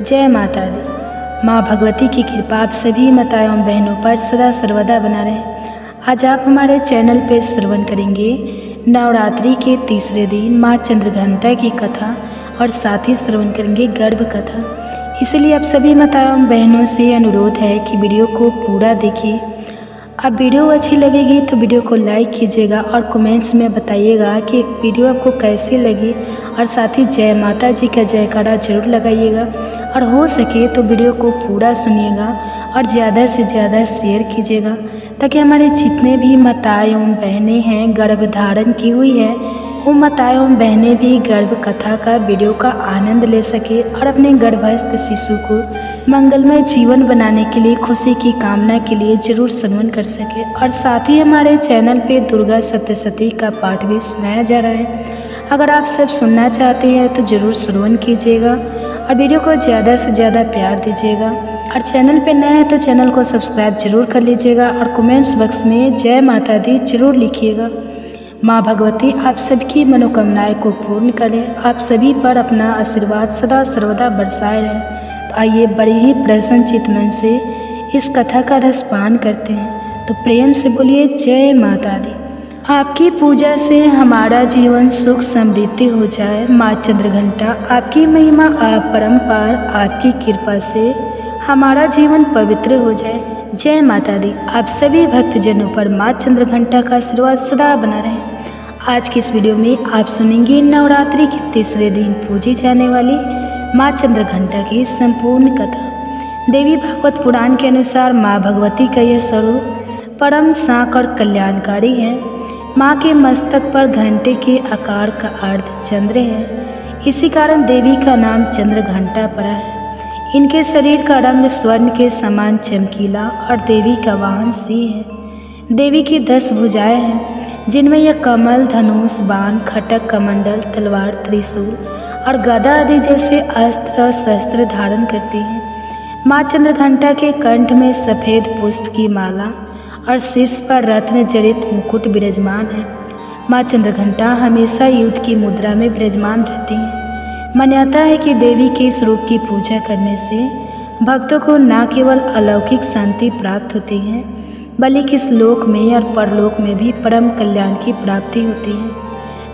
जय माता दी। माँ भगवती की कृपा आप सभी माताओं एवं बहनों पर सदा सर्वदा बना रहे। आज आप हमारे चैनल पे श्रवण करेंगे नवरात्रि के तीसरे दिन माँ चंद्रघंटा की कथा और साथ ही श्रवण करेंगे गर्भ कथा। इसलिए आप सभी माताओं एवं बहनों से अनुरोध है कि वीडियो को पूरा देखिए। अब वीडियो अच्छी लगेगी तो वीडियो को लाइक कीजिएगा और कमेंट्स में बताइएगा कि वीडियो आपको कैसी लगी, और साथ ही जय माता जी का जयकारा जरूर लगाइएगा, और हो सके तो वीडियो को पूरा सुनिएगा और ज़्यादा से ज़्यादा शेयर कीजिएगा, ताकि हमारे जितने भी माताएं एवं बहनें हैं गर्भ धारण की हुई है वो माताएं एवं बहनें भी गर्भ कथा का वीडियो का आनंद ले सके और अपने गर्भस्थ शिशु को मंगलमय जीवन बनाने के लिए खुशी की कामना के लिए जरूर श्रवण कर सके। और साथ ही हमारे चैनल पे दुर्गा सप्तशती का पाठ भी सुनाया जा रहा है। अगर आप सब सुनना चाहते हैं तो ज़रूर श्रवण कीजिएगा और वीडियो को ज़्यादा से ज़्यादा प्यार दीजिएगा। और चैनल पे नए हैं तो चैनल को सब्सक्राइब जरूर कर लीजिएगा और कमेंट्स बॉक्स में जय माता दी जरूर लिखिएगा। माँ भगवती आप सबकी मनोकामनाएं को पूर्ण करें, आप सभी पर अपना आशीर्वाद सदा सर्वदा बरसाए रहे। तो आइए बड़े ही प्रसन्नचित्त मन से इस कथा का रसपान करते हैं। तो प्रेम से बोलिए जय माता दी। आपकी पूजा से हमारा जीवन सुख समृद्धि हो जाए। माँ चंद्रघंटा आपकी महिमा अपरंपार, आपकी कृपा से हमारा जीवन पवित्र हो जाए। जय माता दी। आप सभी भक्तजनों पर माँ चंद्रघंटा का आशीर्वाद सदा बना रहे। आज की इस वीडियो में आप सुनेंगे नवरात्रि के तीसरे दिन पूजी जाने वाली माँ चंद्रघंटा की संपूर्ण कथा। देवी भागवत पुराण के अनुसार माँ भगवती का यह स्वरूप परम शांत और कल्याणकारी है। माँ के मस्तक पर घंटे के आकार का अर्ध चंद्र है, इसी कारण देवी का नाम चंद्रघंटा पड़ा है। इनके शरीर का रंग स्वर्ण के समान चमकीला और देवी का वाहन सिंह है। देवी की 10 भुजाएं हैं, जिनमें यह कमल, धनुष, बाण, खटक, कमंडल, तलवार, त्रिशूल और गदा आदि जैसे अस्त्र और शस्त्र धारण करती हैं। माँ चंद्रघंटा के कंठ में सफ़ेद पुष्प की माला और शीर्ष पर रत्न जड़ित मुकुट विराजमान है। माँ चंद्रघंटा हमेशा युद्ध की मुद्रा में विराजमान रहती हैं। मान्यता है कि देवी के इस रूप की पूजा करने से भक्तों को न केवल अलौकिक शांति प्राप्त होती है, बल्कि इस लोक में और परलोक में भी परम कल्याण की प्राप्ति होती है।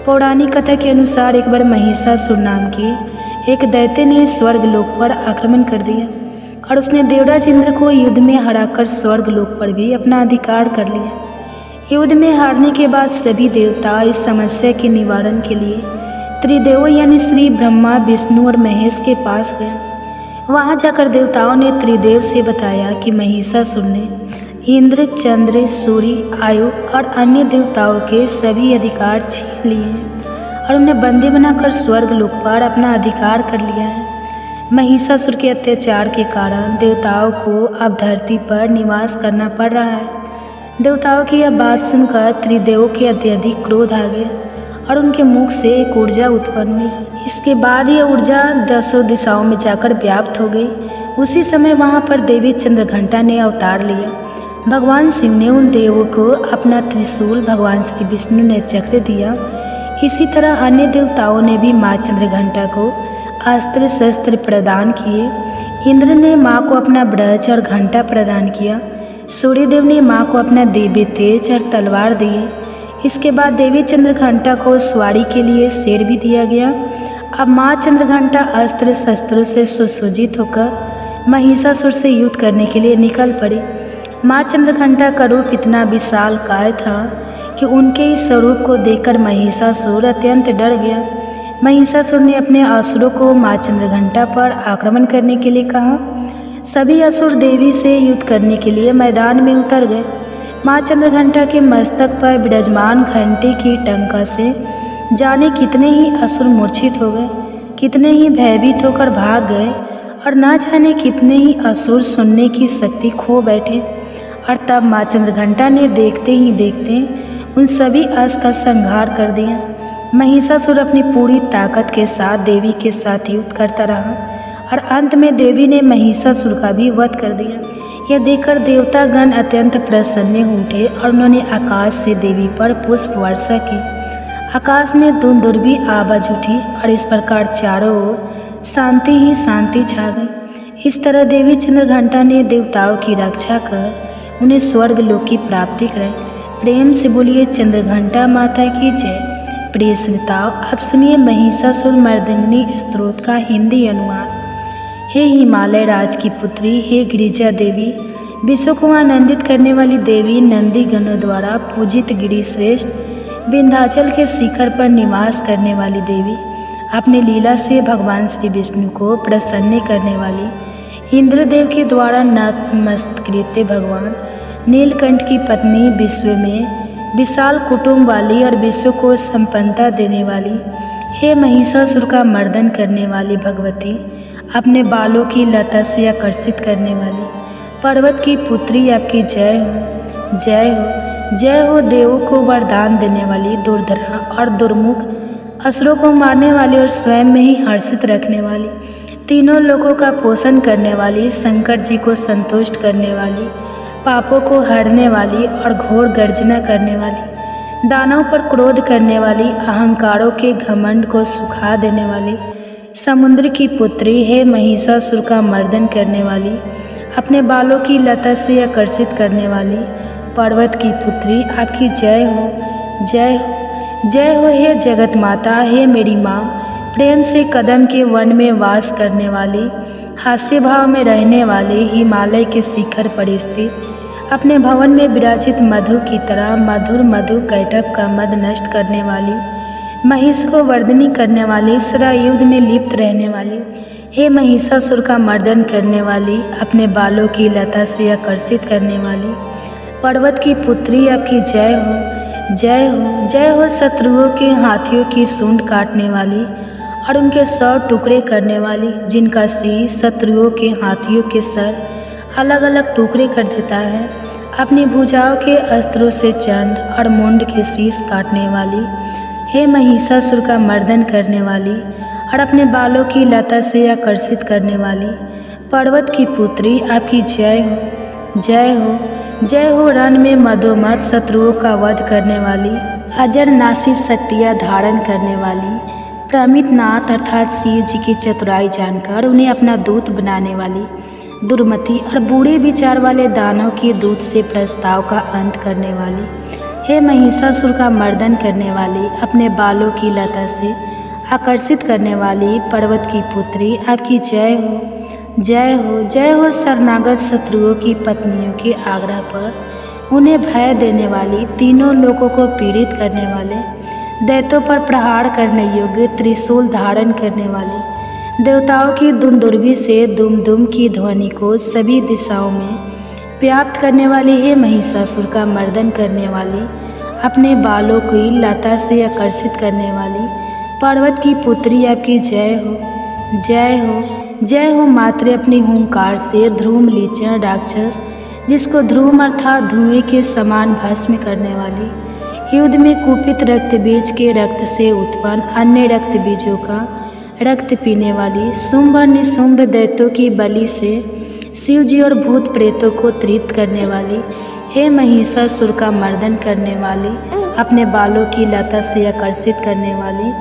पौराणिक कथा के अनुसार एक बार महिषासुर नाम के एक दैत्य ने स्वर्ग लोक पर आक्रमण कर दिया और उसने देवराज इंद्र को युद्ध में हराकर स्वर्ग लोक पर भी अपना अधिकार कर लिया। युद्ध में हारने के बाद सभी देवता इस समस्या के निवारण के लिए त्रिदेव यानी श्री ब्रह्मा, विष्णु और महेश के पास गए। वहां जाकर देवताओं ने त्रिदेव से बताया कि महिषासुर ने इंद्र, चंद्र, सूर्य, आयु और अन्य देवताओं के सभी अधिकार छीन लिए हैं और उन्हें बंदी बनाकर स्वर्ग लोक पर अपना अधिकार कर लिया है। महिषासुर के अत्याचार के कारण देवताओं को अब धरती पर निवास करना पड़ रहा है। देवताओं की यह बात सुनकर त्रिदेवों के अत्यधिक क्रोध आ गया और उनके मुख से एक ऊर्जा उत्पन्न हुई। इसके बाद यह ऊर्जा 10 दिशाओं में जाकर व्याप्त हो गई। उसी समय वहां पर देवी चंद्रघंटा ने अवतार लिया। भगवान शिव ने उन देवों को अपना त्रिशूल, भगवान श्री विष्णु ने चक्र दिया। इसी तरह अन्य देवताओं ने भी माँ चंद्रघंटा को अस्त्र शस्त्र प्रदान किए। इंद्र ने माँ को अपना ब्रज और घंटा प्रदान किया। सूर्यदेव ने माँ को अपना दिव्य तेज और तलवार दिए। इसके बाद देवी चंद्रघंटा को सवारी के लिए शेर भी दिया गया। अब माँ चंद्रघंटा अस्त्र शस्त्रों से सुसज्जित होकर महिषासुर से युद्ध करने के लिए निकल पड़ी। माँ चंद्रघंटा का रूप इतना विशालकाय था कि उनके इस स्वरूप को देखकर महिषासुर अत्यंत डर गया। महिषासुर ने अपने असुरों को माँ चंद्रघंटा पर आक्रमण करने के लिए कहा। सभी असुर देवी से युद्ध करने के लिए मैदान में उतर गए। माँ चंद्रघंटा के मस्तक पर विराजमान घंटे की टंका से जाने कितने ही असुर मूर्छित हो गए, कितने ही भयभीत होकर भाग गए और न जाने कितने ही असुर सुनने की शक्ति खो बैठे। और तब माँ चंद्रघंटा ने देखते ही देखते उन सभी अस का संहार कर दिया। महिषासुर अपनी पूरी ताकत के साथ देवी के साथ युद्ध करता रहा और अंत में देवी ने महिषासुर का भी वध कर दिया। यह देखकर देवतागण अत्यंत प्रसन्न हो उठे और उन्होंने आकाश से देवी पर पुष्प वर्षा की। आकाश में धुंधुर भी आवाज उठी और इस प्रकार चारों ओर शांति ही शांति छा गई। इस तरह देवी चंद्रघंटा ने देवताओं की रक्षा कर उन्हें स्वर्ग लोक की प्राप्ति कराई। प्रेम से बोलिए चंद्रघंटा माता की जय। प्रिय श्रोताओ, अब सुनिए महिषासुर मर्दनी स्तोत्र का हिंदी अनुवाद। हे हिमालय राज की पुत्री, हे गिरिजा देवी, विश्व को आनंदित करने वाली देवी, नंदी गणों द्वारा पूजित गिरि श्रेष्ठ, विंध्याचल के शिखर पर निवास करने वाली देवी, अपने लीला से भगवान श्री विष्णु को प्रसन्न करने वाली, इंद्रदेव के द्वारा नतमस्तकृत भगवान नीलकंठ की पत्नी, विश्व में विशाल कुटुंब वाली और विश्व को संपन्नता देने वाली, हे महिषासुर का मर्दन करने वाली भगवती, अपने बालों की लता से आकर्षित करने वाली, पर्वत की पुत्री, आपकी जय हो, जय हो, जय हो। देवों को वरदान देने वाली, दुर्धरा और दुर्मुख असुरों को मारने वाली और स्वयं में ही हर्षित रखने वाली, तीनों लोगों का पोषण करने वाली, शंकर जी को संतुष्ट करने वाली, पापों को हरने वाली और घोर गर्जना करने वाली, दानवों पर क्रोध करने वाली, अहंकारों के घमंड को सुखा देने वाली, समुद्र की पुत्री, हे महिषासुर का मर्दन करने वाली, अपने बालों की लता से आकर्षित करने वाली, पर्वत की पुत्री, आपकी जय हो, जय हो, जय हो। हे जगत माता, हे मेरी माँ, प्रेम से कदम के वन में वास करने वाली, हास्य भाव में रहने वाली, हिमालय के शिखर पर स्थित, अपने भवन में विराजित मधु की तरह मधुर मधु कैटभ का मद नष्ट करने वाली, महिष को वर्धनी करने वाली, सदा युद्ध में लिप्त रहने वाली, हे महिषासुर का मर्दन करने वाली, अपने बालों की लता से आकर्षित करने वाली, पर्वत की पुत्री, आपकी जय हो, जय हो, जय हो। शत्रुओं के हाथियों की सूंड काटने वाली और उनके 100 टुकड़े करने वाली, जिनका शीश शत्रुओं के हाथियों के सर अलग अलग टुकड़े कर देता है, अपनी भुजाओं के अस्त्रों से चंड और मुंड के शीश काटने वाली, हे महिषासुर का मर्दन करने वाली और अपने बालों की लता से आकर्षित करने वाली, पर्वत की पुत्री, आपकी जय हो, जय हो, जय हो। रण में मदोमद शत्रुओं का वध करने वाली, अजर नासी शक्तियाँ धारण करने वाली, प्रमित नाथ अर्थात शिव जी की चतुराई जानकर उन्हें अपना दूत बनाने वाली, दुर्मति और बूढ़े विचार वाले दानव के दूत से प्रस्ताव का अंत करने वाली, हे महिषासुर का मर्दन करने वाली, अपने बालों की लता से आकर्षित करने वाली, पर्वत की पुत्री, आपकी जय हो, जय हो, जय हो। शरणागत शत्रुओं की पत्नियों के आग्रह पर उन्हें भय देने वाली, तीनों लोगों को पीड़ित करने वाले, दैत्यों पर प्रहार करने योग्य त्रिशूल धारण करने वाली, देवताओं की दुंदुर्भी से दुम दुम की ध्वनि को सभी दिशाओं में व्याप्त करने वाली, हे महिषासुर का मर्दन करने वाली, अपने बालों की लता से आकर्षित करने वाली, पर्वत की पुत्री, आपकी जय हो, जय हो, जय हो। मात्र अपनी हुंकार से ध्रुम लीचन राक्षस, जिसको ध्रुम अर्थात धुएं के समान भस्म करने वाली, युद्ध में कुपित रक्त बीज के रक्त से उत्पन्न अन्य रक्त बीजों का रक्त पीने वाली, शुंभ और निशुंभ दैत्यों की बलि से शिव जी और भूत प्रेतों को तृप्त करने वाली, हे महिषासुर का मर्दन करने वाली, अपने बालों की लता से आकर्षित करने वाली,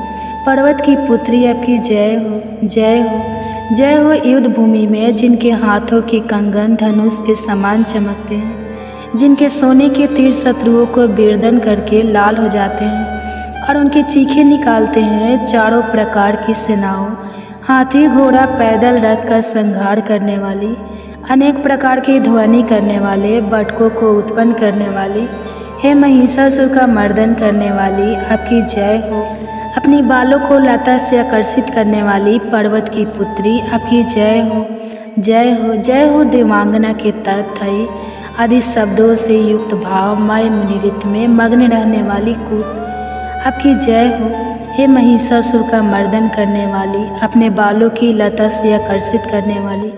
पर्वत की पुत्री, आपकी जय हो, जय हो, जय हो। युद्ध भूमि में जिनके हाथों के कंगन धनुष के समान चमकते हैं, जिनके सोने के तीर शत्रुओं को बेर्दन करके लाल हो जाते हैं और उनके चीखे निकालते हैं, चारों प्रकार की सेनाओं, हाथी घोड़ा पैदल रथ का संहार करने वाली, अनेक प्रकार की ध्वनि करने वाले, बटकों को उत्पन्न करने वाली, हे महिषासुर का मर्दन करने वाली, आपकी जय हो, अपनी बालों को लता से आकर्षित करने वाली, पर्वत की पुत्री, आपकी जय हो, जय हो, जय हो। देवांगना के तथई आदि शब्दों से युक्त भाव माय नृत्य में मग्न रहने वाली कूप, आपकी जय हो, हे महिषासुर का मर्दन करने वाली, अपने बालों की लता से आकर्षित करने वाली,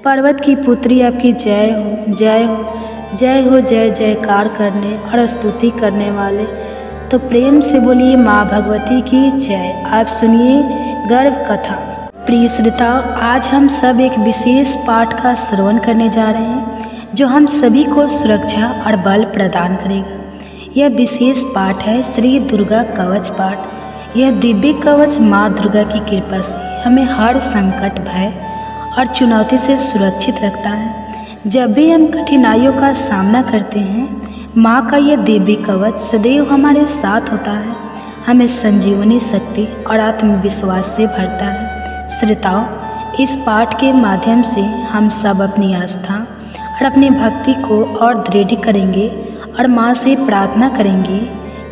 पर्वत की पुत्री, आपकी जय हो, जय हो, जय हो। जय जयकार करने और स्तुति करने वाले, तो प्रेम से बोलिए माँ भगवती की जय। आप सुनिए गर्भ कथा। प्रिय श्रोताओ, आज हम सब एक विशेष पाठ का श्रवण करने जा रहे हैं जो हम सभी को सुरक्षा और बल प्रदान करेगा। यह विशेष पाठ है श्री दुर्गा कवच पाठ। यह दिव्य कवच माँ दुर्गा की कृपा से हमें हर संकट, भय और चुनौती से सुरक्षित रखता है। जब भी हम कठिनाइयों का सामना करते हैं, माँ का यह दिव्य कवच सदैव हमारे साथ होता है, हमें संजीवनी शक्ति और आत्मविश्वास से भरता है। श्रोताओ, इस पाठ के माध्यम से हम सब अपनी आस्था और अपनी भक्ति को और दृढ़ करेंगे और माँ से प्रार्थना करेंगे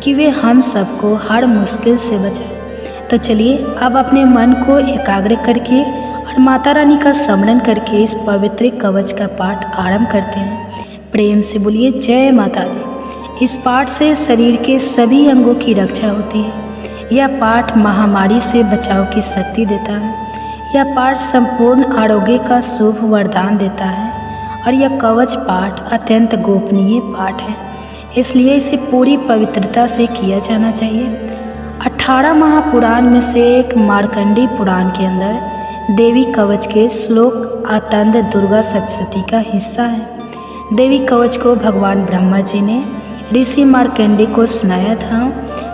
कि वे हम सबको हर मुश्किल से बचाए। तो चलिए अब अपने मन को एकाग्र करके और माता रानी का स्मरण करके इस पवित्र कवच का पाठ आरंभ करते हैं। प्रेम से बोलिए जय माता दी। इस पाठ से शरीर के सभी अंगों की रक्षा होती है। यह पाठ महामारी से बचाव की शक्ति देता है। यह पाठ संपूर्ण आरोग्य का शुभ वरदान देता है और यह कवच पाठ अत्यंत गोपनीय पाठ है, इसलिए इसे पूरी पवित्रता से किया जाना चाहिए। 18 महापुराण में से एक मार्कंडी पुराण के अंदर देवी कवच के श्लोक आतंद दुर्गा सप्तशती का हिस्सा है। देवी कवच को भगवान ब्रह्मा जी ने ऋषि मार्कंडे को सुनाया था।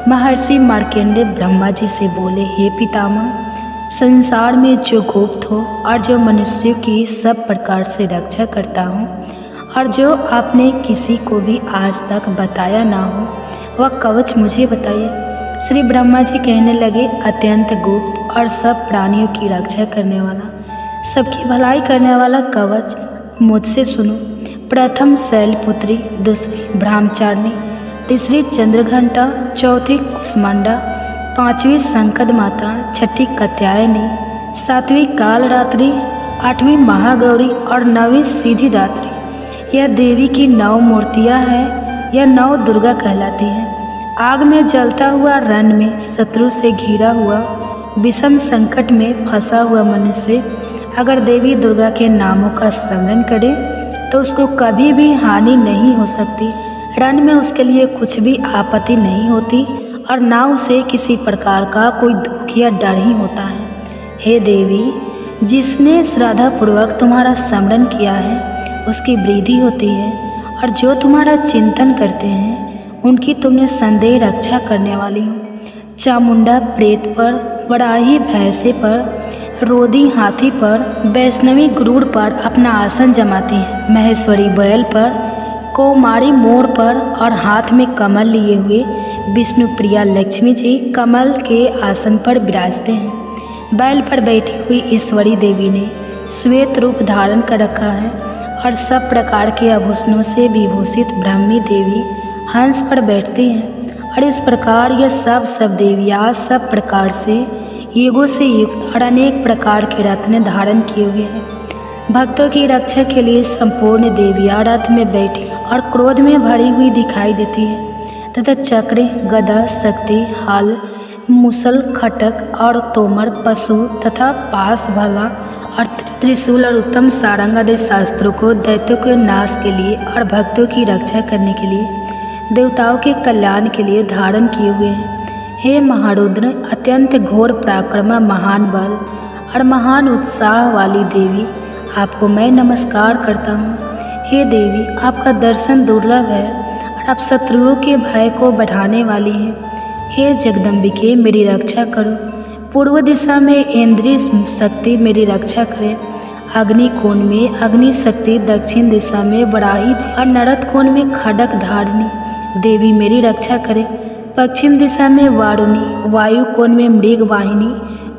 महर्षि मार्कंडे ब्रह्मा जी से बोले, हे पितामह, संसार में जो गुप्त हो और जो मनुष्यों की सब प्रकार से रक्षा करता हूँ और जो आपने किसी को भी आज तक बताया ना हो, वह कवच मुझे बताइए। श्री ब्रह्मा जी कहने लगे, अत्यंत गुप्त और सब प्राणियों की रक्षा करने वाला, सबकी भलाई करने वाला कवच मुझसे सुनो। प्रथम शैलपुत्री, दूसरी ब्रह्मचारिणी, तीसरी चंद्रघंटा, चौथी कुष्मांडा, पांचवी संकद माता, छठी कात्यायनी, सातवीं कालरात्रि, आठवीं महागौरी और नवीं सिद्धिदात्री। यह देवी की 9 मूर्तियां हैं। यह 9 दुर्गा कहलाती हैं। आग में जलता हुआ, रण में शत्रु से घिरा हुआ, विषम संकट में फंसा हुआ मनुष्य अगर देवी दुर्गा के नामों का स्मरण करे तो उसको कभी भी हानि नहीं हो सकती। रण में उसके लिए कुछ भी आपत्ति नहीं होती और ना उसे किसी प्रकार का कोई दुख या डर ही होता है। हे देवी, जिसने श्रद्धापूर्वक तुम्हारा स्मरण किया है उसकी वृद्धि होती है और जो तुम्हारा चिंतन करते हैं उनकी तुमने संदेह रक्षा करने वाली हो। चामुंडा प्रेत पर, वराही भैंसे पर, रोदी हाथी पर, वैष्णवी गरुड़ पर अपना आसन जमाती है। महेश्वरी बैल पर, कौमारी मोर पर और हाथ में कमल लिए हुए विष्णुप्रिया लक्ष्मी जी कमल के आसन पर विराजते हैं। बैल पर बैठी हुई ईश्वरी देवी ने श्वेत रूप धारण कर रखा है और सब प्रकार के आभूषणों से विभूषित ब्राह्मी देवी हंस पर बैठती हैं। और इस प्रकार यह सब देवियाँ सब प्रकार से युगों से युक्त और अनेक प्रकार के रत्न धारण किए हुए हैं। भक्तों की रक्षा के लिए संपूर्ण देवियाँ रथ में बैठी और क्रोध में भरी हुई दिखाई देती है तथा चक्र, गदा, शक्ति, हल, मुसल, खटक और तोमर, पशु तथा पास, भाला और त्रिशूल और उत्तम सारंग आदि शास्त्रों को दैत्यों के नाश के लिए और भक्तों की रक्षा करने के लिए, देवताओं के कल्याण के लिए धारण किए हुए हैं। हे महारुद्र, अत्यंत घोर पराक्रम, महान बल और महान उत्साह वाली देवी, आपको मैं नमस्कार करता हूँ। हे देवी, आपका दर्शन दुर्लभ है और आप शत्रुओं के भय को बढ़ाने वाली हैं। हे जगदम्बिके, मेरी रक्षा करो। पूर्व दिशा में इंद्रिय शक्ति मेरी रक्षा करे। अग्नि कोण में अग्नि शक्ति, दक्षिण दिशा में वराही और नरद कोण में खड़क धारिणी देवी मेरी रक्षा करे। पश्चिम दिशा में वारुणी, वायु कोण में मृग वाहिनी,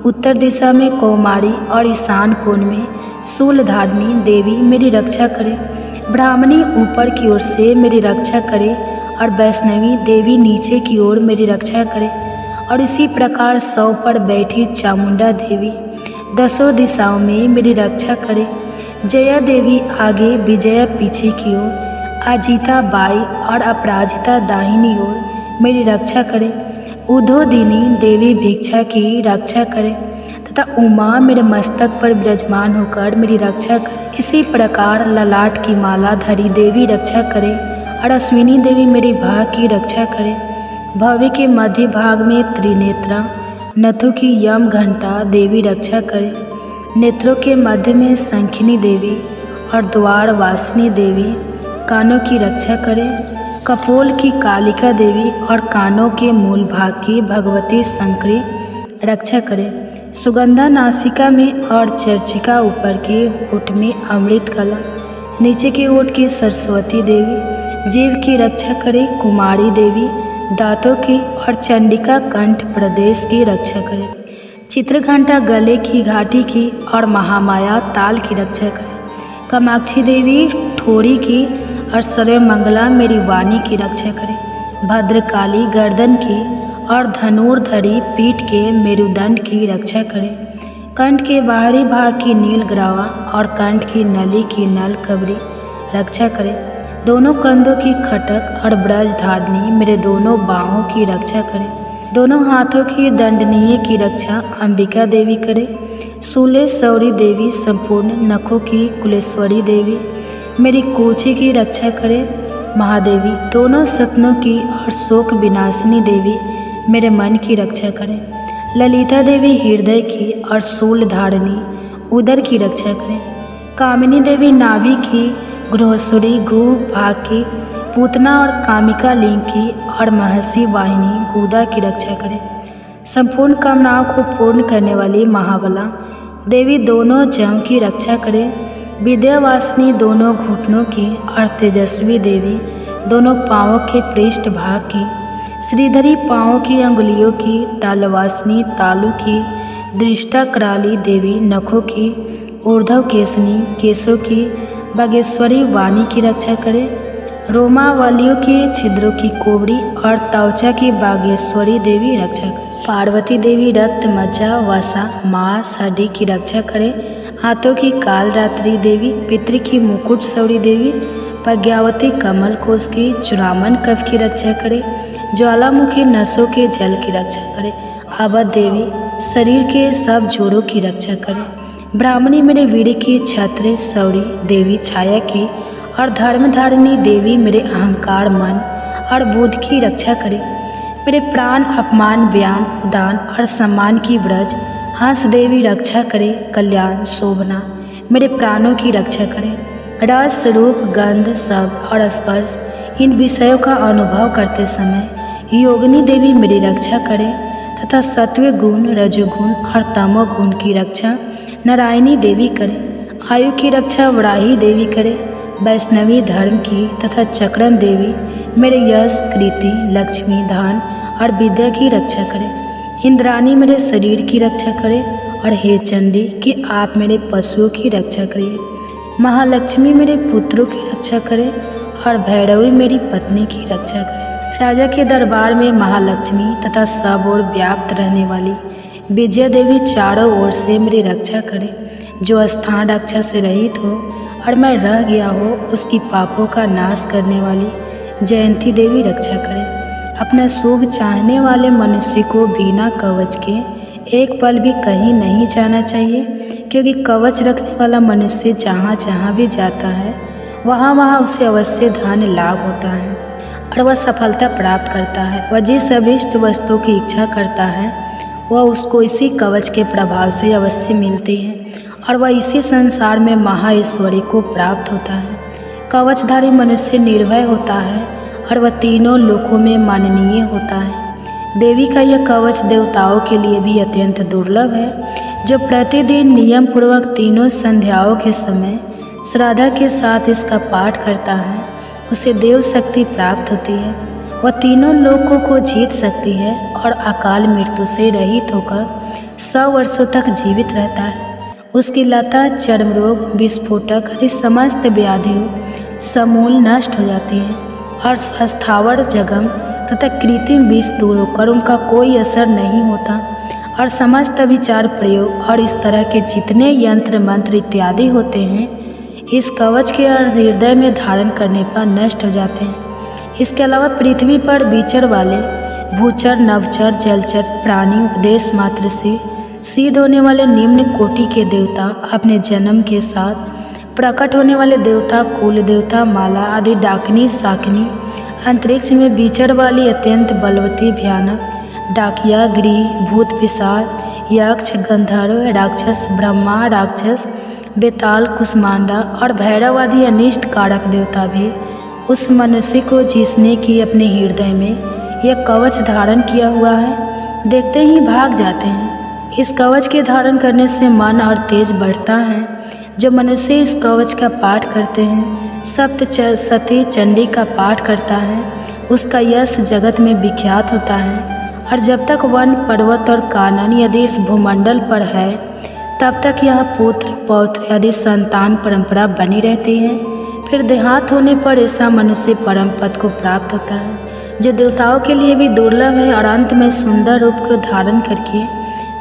उत्तर दिशा में कौमारी और ईशान कोण में शूलधारिणी देवी मेरी रक्षा करे। ब्राह्मणी ऊपर की ओर से मेरी रक्षा करे और वैष्णवी देवी नीचे की ओर मेरी रक्षा करे। और इसी प्रकार 100 पर बैठी चामुंडा देवी 10 दिशाओं में मेरी रक्षा करे। जया देवी आगे, विजया पीछे की ओर, अजिता बाई और अपराजिता दाहिनी ओर मेरी रक्षा करे। उदोदिनी देवी भिक्षा की रक्षा करे तथा उमा मेरे मस्तक पर विराजमान होकर मेरी रक्षा करे। इसी प्रकार ललाट की माला धरी देवी रक्षा करे और अश्विनी देवी मेरी भाग की रक्षा करे। भव्य के मध्य भाग में त्रिनेत्रा, नथों की यम घंटा देवी रक्षा करे। नेत्रों के मध्य में शंखिनी देवी और द्वार वासिनी देवी कानों की रक्षा करे। कपोल की कालिका देवी और कानों के मूल भाग की भगवती शंकरी रक्षा करें। सुगंधा नासिका में और चर्चिका ऊपर के होठ में अमृत कला, नीचे के होठ की सरस्वती देवी जीव की रक्षा करे। कुमारी देवी दांतों की और चंडिका कंठ प्रदेश की रक्षा करे। चित्रघंटा गले की घाटी की और महामाया ताल की रक्षा करे। कामाक्षी देवी ठोड़ी की और सर्वमंगला मेरी वाणी की रक्षा करे। भद्रकाली गर्दन की और धनुर्धरी पीठ के मेरुदंड की रक्षा करे। कंठ के बाहरी भाग की नील ग्रावा और कंठ की नली की नल कबरी रक्षा करे। दोनों कंधों की खटक और ब्रज धारणी मेरे दोनों बाहों की रक्षा करे। दोनों हाथों की दंडनीय की रक्षा अंबिका देवी करे। शूलेश्वरी देवी संपूर्ण नखों की कुलेश्वरी देवी मेरी कोची की रक्षा करे। महादेवी दोनों सपनों की और शोक विनाशिनी देवी मेरे मन की रक्षा करे। ललिता देवी हृदय की और शूल धारणी उदर की रक्षा करे। कामिनी देवी नाभि की, गृहसुरी गु भाग की, पूतना और कामिका लिंग की और महर्षि वाहिनी गुदा की रक्षा करे। संपूर्ण कामनाओं को पूर्ण करने वाली महाबला देवी दोनों जंग की रक्षा करे। विद्यावासिनी दोनों घुटनों की और तेजस्वी देवी दोनों पाँवों के पृष्ठ भाग की, श्रीधरी पाँवों की अंगुलियों की, तालवासिनी तालु की, दृष्टा कराली देवी नखों की, ऊर्ध्व केसनी केशों की, बागेश्वरी वाणी की रक्षा करे। रोमावलियों के छिद्रों की कोबरी और त्वचा की बागेश्वरी देवी रक्षा करे। पार्वती देवी रक्त मज्जा वसा मांस हड्डी की रक्षा करे। हाथों की काल रात्रि देवी, पितृ की मुकुट सौरी देवी, प्रज्ञावती कमल कोश की, चुरामन कफ की रक्षा करे। ज्वालामुखी नसों के जल की रक्षा करे। अवध देवी शरीर के सब जोड़ों की रक्षा करे। ब्राह्मणी मेरे वीर की छत्र सौरी देवी छाया की और धर्मधारिणी देवी मेरे अहंकार मन और बुद्ध की रक्षा करे। मेरे प्राण अपमान बयान उदान और सम्मान की व्रज हंस देवी रक्षा करे। कल्याण शोभना मेरे प्राणों की रक्षा करे। रस रूप गंध शब्द और स्पर्श इन विषयों का अनुभव करते समय योगिनी देवी मेरी रक्षा करे तथा सत्व गुण रजोगुण और तमोगुण की रक्षा नारायणी देवी करे। आयु की रक्षा वराही देवी करे। वैष्णवी धर्म की तथा चक्रण देवी मेरे यश कृति लक्ष्मी धन और विद्या की रक्षा करे। इंद्राणी मेरे शरीर की रक्षा करे और हे चंडी कि आप मेरे पशुओं की रक्षा करिए। महालक्ष्मी मेरे पुत्रों की रक्षा करे और भैरवी मेरी पत्नी की रक्षा करे। राजा के दरबार में महालक्ष्मी तथा सब ओर व्याप्त रहने वाली विजया देवी चारों ओर से मेरी रक्षा करे। जो स्थान रक्षा से रहित हो और मैं रह गया हो उसकी पापों का नाश करने वाली जयंती देवी रक्षा करे। अपना शुभ चाहने वाले मनुष्य को बिना कवच के एक पल भी कहीं नहीं जाना चाहिए, क्योंकि कवच रखने वाला मनुष्य जहाँ जहाँ भी जाता है वहाँ वहाँ उसे अवश्य धन लाभ होता है और वह सफलता प्राप्त करता है। वह जिस अभीष्ट वस्तु की इच्छा करता है वह उसको इसी कवच के प्रभाव से अवश्य मिलती है और वह इसी संसार में महाईश्वरी को प्राप्त होता है। कवचधारी मनुष्य निर्भय होता है और वह तीनों लोकों में माननीय होता है। देवी का यह कवच देवताओं के लिए भी अत्यंत दुर्लभ है। जो प्रतिदिन नियम पूर्वक तीनों संध्याओं के समय श्रद्धा के साथ इसका पाठ करता है उसे देव शक्ति प्राप्त होती है। वह तीनों लोकों को जीत सकती है और अकाल मृत्यु से रहित होकर 100 वर्षों तक जीवित रहता है। उसकी लता चर्म रोग विस्फोटक आदि समस्त व्याधियों समूल नष्ट हो जाती है और स्थावर जगम तथा कृत्रिम विष दूर होकर उनका कोई असर नहीं होता और समस्त विचार प्रयोग और इस तरह के जितने यंत्र मंत्र इत्यादि होते हैं इस कवच के हृदय में धारण करने पर नष्ट हो जाते हैं। इसके अलावा पृथ्वी पर विचर वाले भूचर नवचर जलचर प्राणी उपदेश मात्र से सिद्ध होने वाले निम्न कोटि के देवता अपने जन्म के साथ प्रकट होने वाले देवता कुल देवता माला आदि डाकिनी शाकिनी अंतरिक्ष में विचर वाली अत्यंत बलवती भयानक डाकिया गृह भूत पिशाच यक्ष गंधर्व राक्षस ब्रह्मा राक्षस बेताल कुष्मांडा और भैरव आदि अनिष्ट कारक देवता भी उस मनुष्य को जिसने कि अपने हृदय में यह कवच धारण किया हुआ है, देखते ही भाग जाते हैं। इस कवच के धारण करने से मन और तेज बढ़ता है। जो मनुष्य इस कवच का पाठ करते हैं, सती चंडी का पाठ करता है, उसका यश जगत में विख्यात होता है। और जब तक वन, पर्वत और कानन यदि इस भूमंडल पर है, तब तक यहाँ पुत्र पौत्र आदि संतान परंपरा बनी रहती है। फिर देहांत होने पर ऐसा मनुष्य परम पद को प्राप्त होता है, जो देवताओं के लिए भी दुर्लभ है। और अंत में सुंदर रूप को धारण करके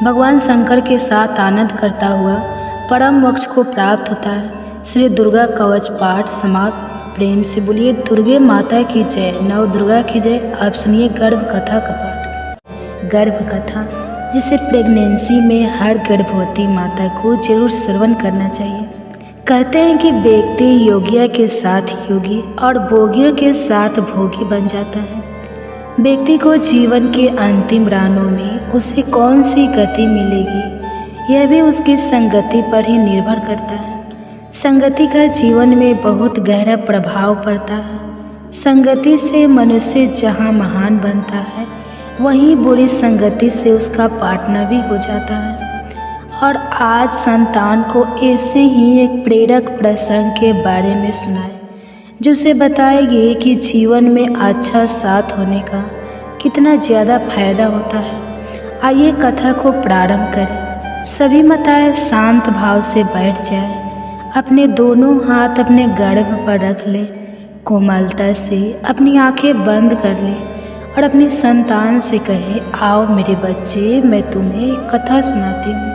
भगवान शंकर के साथ आनंद करता हुआ परम मोक्ष को प्राप्त होता है। श्री दुर्गा कवच पाठ समाप्त। प्रेम से बोलिए दुर्गे माता की जय, नव दुर्गा की जय। आप सुनिए गर्भ कथा का पाठ। गर्भ कथा, जिसे प्रेगनेंसी में हर गर्भवती माता को जरूर श्रवण करना चाहिए। कहते हैं कि व्यक्ति योगिया के साथ योगी और भोगियों के साथ भोगी बन जाता है। व्यक्ति को जीवन के अंतिम राहों में उसे कौन सी गति मिलेगी, यह भी उसकी संगति पर ही निर्भर करता है। संगति का जीवन में बहुत गहरा प्रभाव पड़ता है। संगति से मनुष्य जहाँ महान बनता है, वहीं बुरी संगति से उसका पार्टनर भी हो जाता है। और आज संतान को ऐसे ही एक प्रेरक प्रसंग के बारे में सुनाए, जो उसे बताएगी कि जीवन में अच्छा साथ होने का कितना ज़्यादा फायदा होता है। आइए कथा को प्रारंभ करें। सभी माताएं शांत भाव से बैठ जाए, अपने दोनों हाथ अपने गर्भ पर रख लें, कोमलता से अपनी आंखें बंद कर लें और अपनी संतान से कहे, आओ मेरे बच्चे, मैं तुम्हें एक कथा सुनाती हूँ।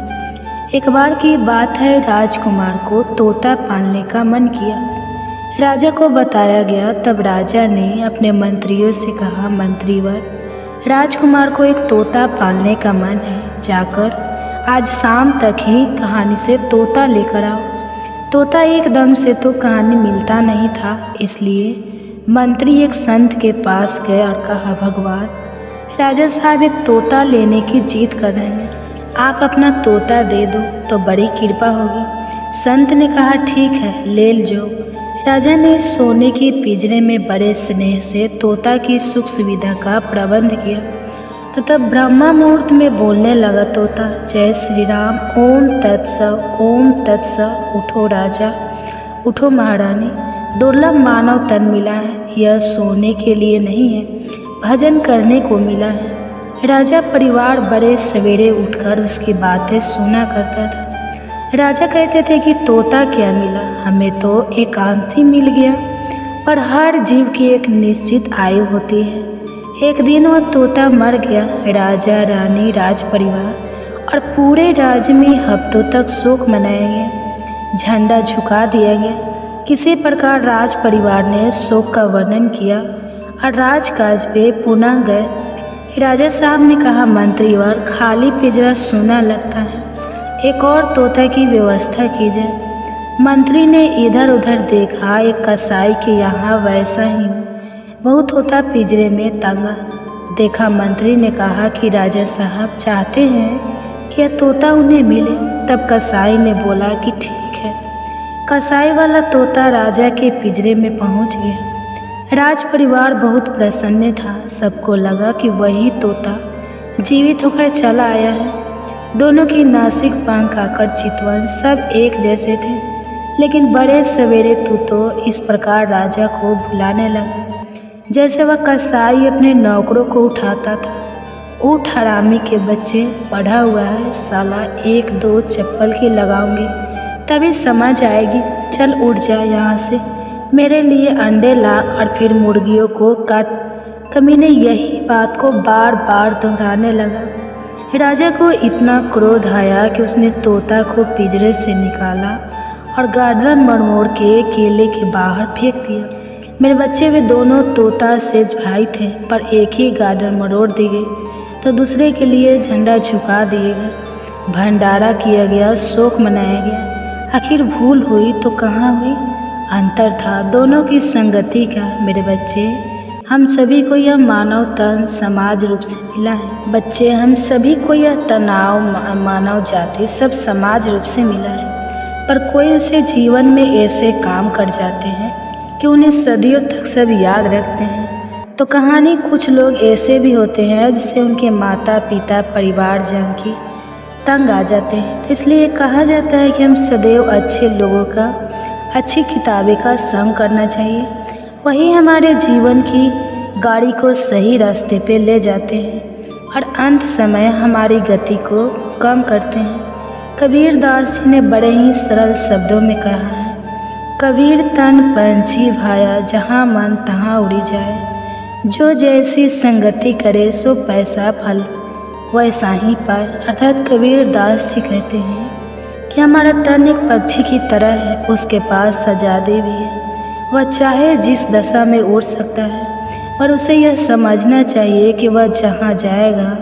एक बार की बात है, राजकुमार को तोता पालने का मन किया। राजा को बताया गया। तब राजा ने अपने मंत्रियों से कहा, मंत्रीवर, राजकुमार को एक तोता पालने का मन है, जाकर आज शाम तक ही कहानी से तोता लेकर आओ। तोता एकदम से तो कहानी मिलता नहीं था, इसलिए मंत्री एक संत के पास गए और कहा, भगवान, राजा साहब एक तोता लेने की जिद कर रहे हैं, आप अपना तोता दे दो तो बड़ी कृपा होगी। संत ने कहा, ठीक है, ले लो। राजा ने सोने के पिंजरे में बड़े स्नेह से तोता की सुख सुविधा का प्रबंध किया। तो तब ब्रह्मा मुहूर्त में बोलने लगा तोता, जय श्री राम, ओम तत्सव, ओम तत्सव। उठो राजा, उठो महारानी, दुर्लभ मानव तन मिला है, यह सोने के लिए नहीं है, भजन करने को मिला है। राजा परिवार बड़े सवेरे उठकर उसकी बातें सुना करता था। राजा कहते थे कि तोता क्या मिला, हमें तो एकांत ही मिल गया। पर हर जीव की एक निश्चित आयु होती है। एक दिन वह तोता मर गया। राजा, रानी, राज परिवार और पूरे राज्य में हफ्तों तक शोक मनाया गया, झंडा झुका दिया गया। किसी प्रकार राज परिवार ने शोक का वर्णन किया और राजकाज पे पुनः गए। राजा साहब ने कहा, मंत्रीवर, खाली पिंजरा सूना लगता है, एक और तोता की व्यवस्था की जाए। मंत्री ने इधर उधर देखा, एक कसाई के यहाँ वैसा ही बहुत होता पिंजरे में तंगा देखा। मंत्री ने कहा कि राजा साहब चाहते हैं कि यह तोता उन्हें मिले। तब कसाई ने बोला कि ठीक है। कसाई वाला तोता राजा के पिंजरे में पहुंच गया। राज परिवार बहुत प्रसन्न था। सबको लगा कि वही तोता जीवित होकर चला आया है। दोनों की नासिक, पंख, आकर, चितवन सब एक जैसे थे। लेकिन बड़े सवेरे तू तो इस प्रकार राजा को बुलाने लगा जैसे वह कसाई अपने नौकरों को उठाता था। उठ हरामी के बच्चे, पढ़ा हुआ है साला, एक दो चप्पल की लगाऊंगी तभी समझ आएगी। चल उठ जा यहाँ से, मेरे लिए अंडे ला और फिर मुर्गियों को काट। कमीने यही बात को बार बार दोहराने लगा। राजा को इतना क्रोध आया कि उसने तोता को पिंजरे से निकाला और गर्दन मरोड़ के केले के बाहर फेंक दिया। मेरे बच्चे वे दोनों तोता सेज भाई थे, पर एक ही गर्दन मरोड़ दी गई तो दूसरे के लिए झंडा झुका दिए गए। भंडारा किया गया, शोक मनाया गया। आखिर भूल हुई तो कहाँ हुई? अंतर था दोनों की संगति का। मेरे बच्चे, हम सभी को यह मानव तन समाज रूप से मिला है। बच्चे, हम सभी को यह तनाव मानव जाति सब समाज रूप से मिला है। पर कोई उसे जीवन में ऐसे काम कर जाते हैं कि उन्हें सदियों तक सब याद रखते हैं, तो कहानी कुछ लोग ऐसे भी होते हैं जिससे उनके माता पिता परिवारजन की तंग आ जाते हैं। तो इसलिए कहा जाता है कि हम सदैव अच्छे लोगों का, अच्छी किताबें का संग करना चाहिए। वही हमारे जीवन की गाड़ी को सही रास्ते पे ले जाते हैं और अंत समय हमारी गति को कम करते हैं। कबीर दास जी ने बड़े ही सरल शब्दों में कहा है, कबीर तन पंछी भाया, जहाँ मन तहाँ उड़ी जाए। जो जैसी संगति करे सो पैसा फल वैसा ही पाए। अर्थात कबीर दास जी कहते हैं कि हमारा तन एक पक्षी की तरह है, उसके पास आज़ादी भी है, वह चाहे जिस दशा में उड़ सकता है, पर उसे यह समझना चाहिए कि वह जहाँ जाएगा,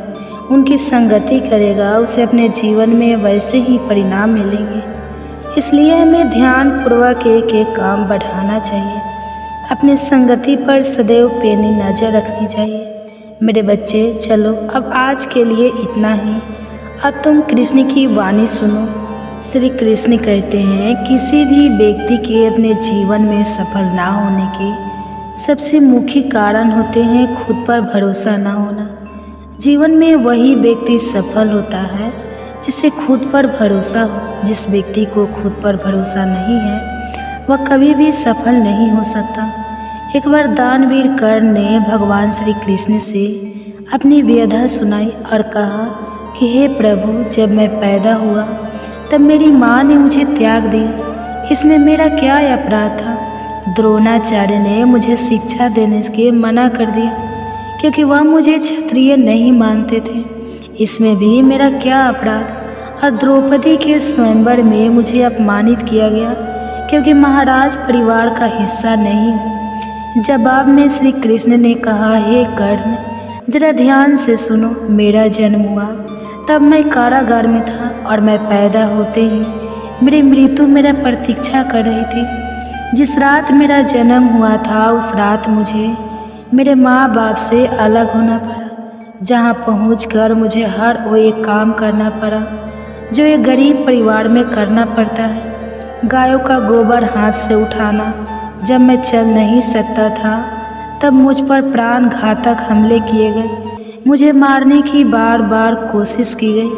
उनकी संगति करेगा, उसे अपने जीवन में वैसे ही परिणाम मिलेंगे। इसलिए हमें ध्यानपूर्वक एक एक काम बढ़ाना चाहिए, अपनी संगति पर सदैव पैनी नज़र रखनी चाहिए। मेरे बच्चे, चलो अब आज के लिए इतना ही। अब तुम कृष्ण की वाणी सुनो। श्री कृष्ण कहते हैं, किसी भी व्यक्ति के अपने जीवन में सफल ना होने के सबसे मुख्य कारण होते हैं खुद पर भरोसा ना होना। जीवन में वही व्यक्ति सफल होता है जिसे खुद पर भरोसा हो। जिस व्यक्ति को खुद पर भरोसा नहीं है वह कभी भी सफल नहीं हो सकता। एक बार दानवीर कर्ण ने भगवान श्री कृष्ण से अपनी व्यथा सुनाई और कहा कि हे प्रभु, जब मैं पैदा हुआ तब मेरी माँ ने मुझे त्याग दिया, इसमें मेरा क्या अपराध था। द्रोणाचार्य ने मुझे शिक्षा देने के मना कर दिया क्योंकि वह मुझे क्षत्रिय नहीं मानते थे, इसमें भी मेरा क्या अपराध। और द्रौपदी के स्वयंवर में मुझे अपमानित किया गया क्योंकि महाराज परिवार का हिस्सा नहीं हूँ। जवाब में श्री कृष्ण ने कहा, हे कर्ण, जरा ध्यान से सुनो। मेरा जन्म हुआ तब मैं कारागार में था और मैं पैदा होते ही मेरी मृत्यु मेरा प्रतीक्षा कर रही थी। जिस रात मेरा जन्म हुआ था उस रात मुझे मेरे माँ बाप से अलग होना पड़ा, जहाँ पहुँचकर मुझे हर वो एक काम करना पड़ा जो एक गरीब परिवार में करना पड़ता है। गायों का गोबर हाथ से उठाना। जब मैं चल नहीं सकता था तब मुझ पर प्राण घातक हमले किए गए, मुझे मारने की बार बार कोशिश की गई।